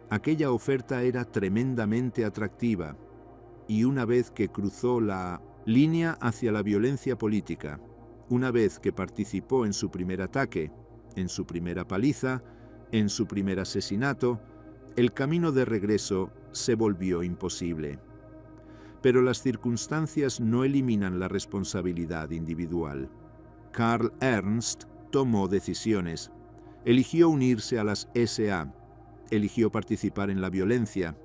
A: aquella oferta era tremendamente atractiva, y una vez que cruzó la línea hacia la violencia política, una vez que participó en su primer ataque, en su primera paliza, en su primer asesinato, el camino de regreso se volvió imposible. Pero las circunstancias no eliminan la responsabilidad individual. Karl Ernst tomó decisiones. Eligió unirse a las SA, eligió participar en la violencia,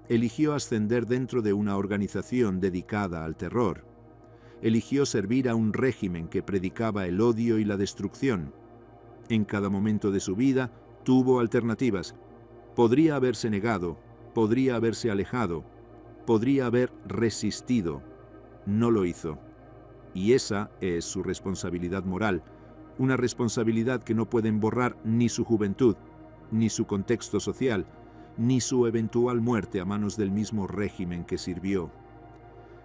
A: eligió ascender dentro de una organización dedicada al terror, eligió servir a un régimen que predicaba el odio y la destrucción. En cada momento de su vida tuvo alternativas. Podría haberse negado, podría haberse alejado, podría haber resistido. No lo hizo. Y esa es su responsabilidad moral, una responsabilidad que no pueden borrar ni su juventud, ni su contexto social, ni su eventual muerte a manos del mismo régimen que sirvió.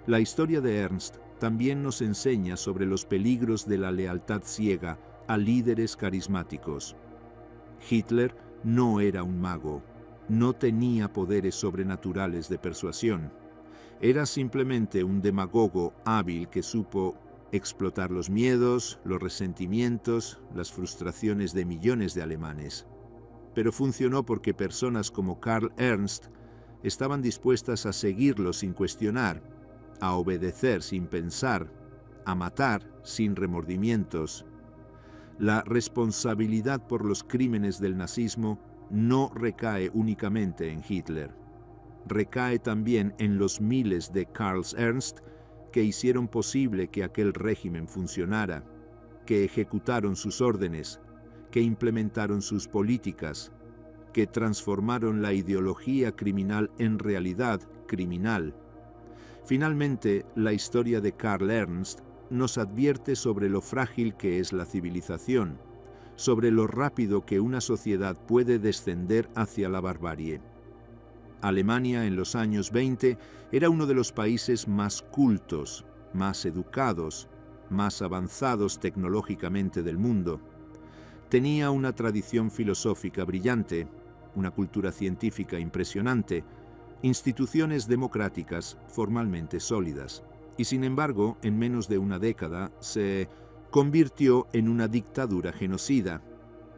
A: La historia de Ernst también nos enseña sobre los peligros de la lealtad ciega a líderes carismáticos. Hitler no era un mago, no tenía poderes sobrenaturales de persuasión. Era simplemente un demagogo hábil que supo explotar los miedos, los resentimientos, las frustraciones de millones de alemanes. Pero funcionó porque personas como Karl Ernst estaban dispuestas a seguirlo sin cuestionar, a obedecer sin pensar, a matar sin remordimientos. La responsabilidad por los crímenes del nazismo no recae únicamente en Hitler. Recae también en los miles de Karl Ernst que hicieron posible que aquel régimen funcionara, que ejecutaron sus órdenes, que implementaron sus políticas, que transformaron la ideología criminal en realidad criminal. Finalmente, la historia de Karl Ernst nos advierte sobre lo frágil que es la civilización, sobre lo rápido que una sociedad puede descender hacia la barbarie. Alemania en los años 20 era uno de los países más cultos, más educados, más avanzados tecnológicamente del mundo. Tenía una tradición filosófica brillante, una cultura científica impresionante, instituciones democráticas formalmente sólidas. Y sin embargo, en menos de una década, se convirtió en una dictadura genocida.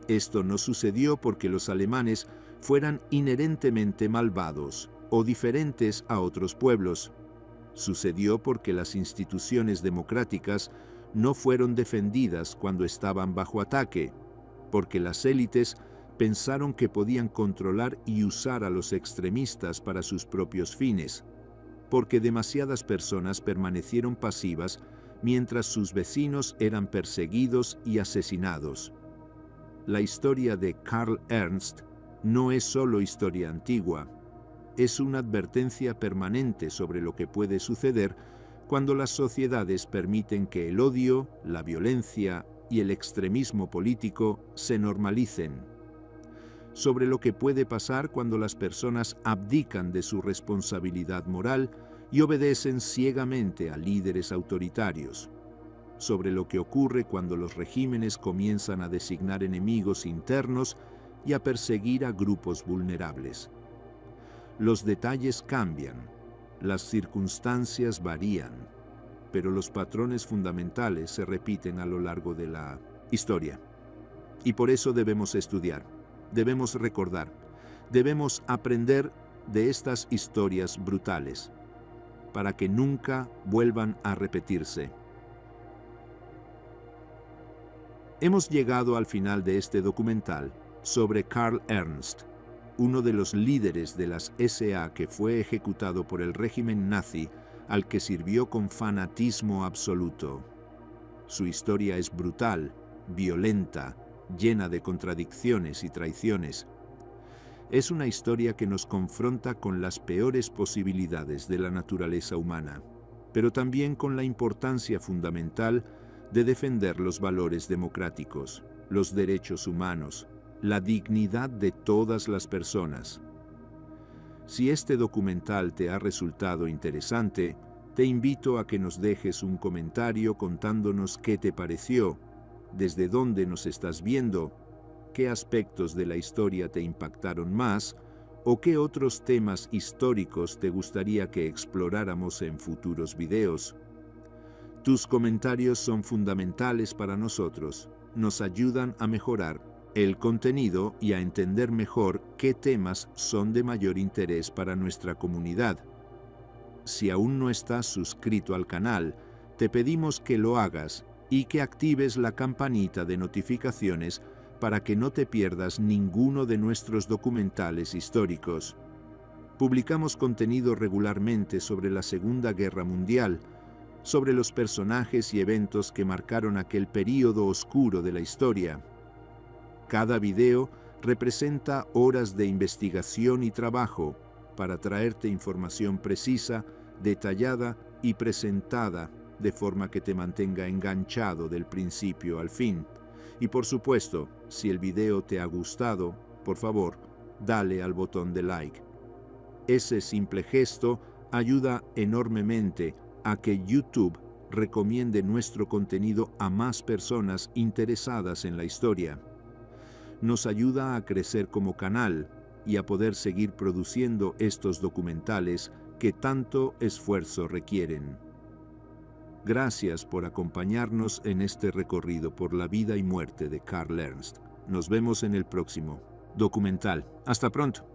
A: Esto no sucedió porque los alemanes fueran inherentemente malvados o diferentes a otros pueblos. Sucedió porque las instituciones democráticas no fueron defendidas cuando estaban bajo ataque, porque las élites pensaron que podían controlar y usar a los extremistas para sus propios fines, porque demasiadas personas permanecieron pasivas mientras sus vecinos eran perseguidos y asesinados. La historia de Karl Ernst no es solo historia antigua, es una advertencia permanente sobre lo que puede suceder cuando las sociedades permiten que el odio, la violencia y el extremismo político se normalicen, sobre lo que puede pasar cuando las personas abdican de su responsabilidad moral y obedecen ciegamente a líderes autoritarios, sobre lo que ocurre cuando los regímenes comienzan a designar enemigos internos y a perseguir a grupos vulnerables. Los detalles cambian, las circunstancias varían, pero los patrones fundamentales se repiten a lo largo de la historia. Y por eso debemos estudiar, debemos recordar, debemos aprender de estas historias brutales, para que nunca vuelvan a repetirse. Hemos llegado al final de este documental sobre Karl Ernst, uno de los líderes de las SA que fue ejecutado por el régimen nazi al que sirvió con fanatismo absoluto. Su historia es brutal, violenta, llena de contradicciones y traiciones. Es una historia que nos confronta con las peores posibilidades de la naturaleza humana, pero también con la importancia fundamental de defender los valores democráticos, los derechos humanos, la dignidad de todas las personas. Si este documental te ha resultado interesante, te invito a que nos dejes un comentario contándonos qué te pareció, desde dónde nos estás viendo, qué aspectos de la historia te impactaron más o qué otros temas históricos te gustaría que exploráramos en futuros videos. Tus comentarios son fundamentales para nosotros, nos ayudan a mejorar el contenido y a entender mejor qué temas son de mayor interés para nuestra comunidad. Si aún no estás suscrito al canal, te pedimos que lo hagas y que actives la campanita de notificaciones para que no te pierdas ninguno de nuestros documentales históricos. Publicamos contenido regularmente sobre la Segunda Guerra Mundial, sobre los personajes y eventos que marcaron aquel período oscuro de la historia. Cada video representa horas de investigación y trabajo para traerte información precisa, detallada y presentada de forma que te mantenga enganchado del principio al fin. Y por supuesto, si el video te ha gustado, por favor, dale al botón de like. Ese simple gesto ayuda enormemente a que YouTube recomiende nuestro contenido a más personas interesadas en la historia. Nos ayuda a crecer como canal y a poder seguir produciendo estos documentales que tanto esfuerzo requieren. Gracias por acompañarnos en este recorrido por la vida y muerte de Karl Ernst. Nos vemos en el próximo documental. Hasta pronto.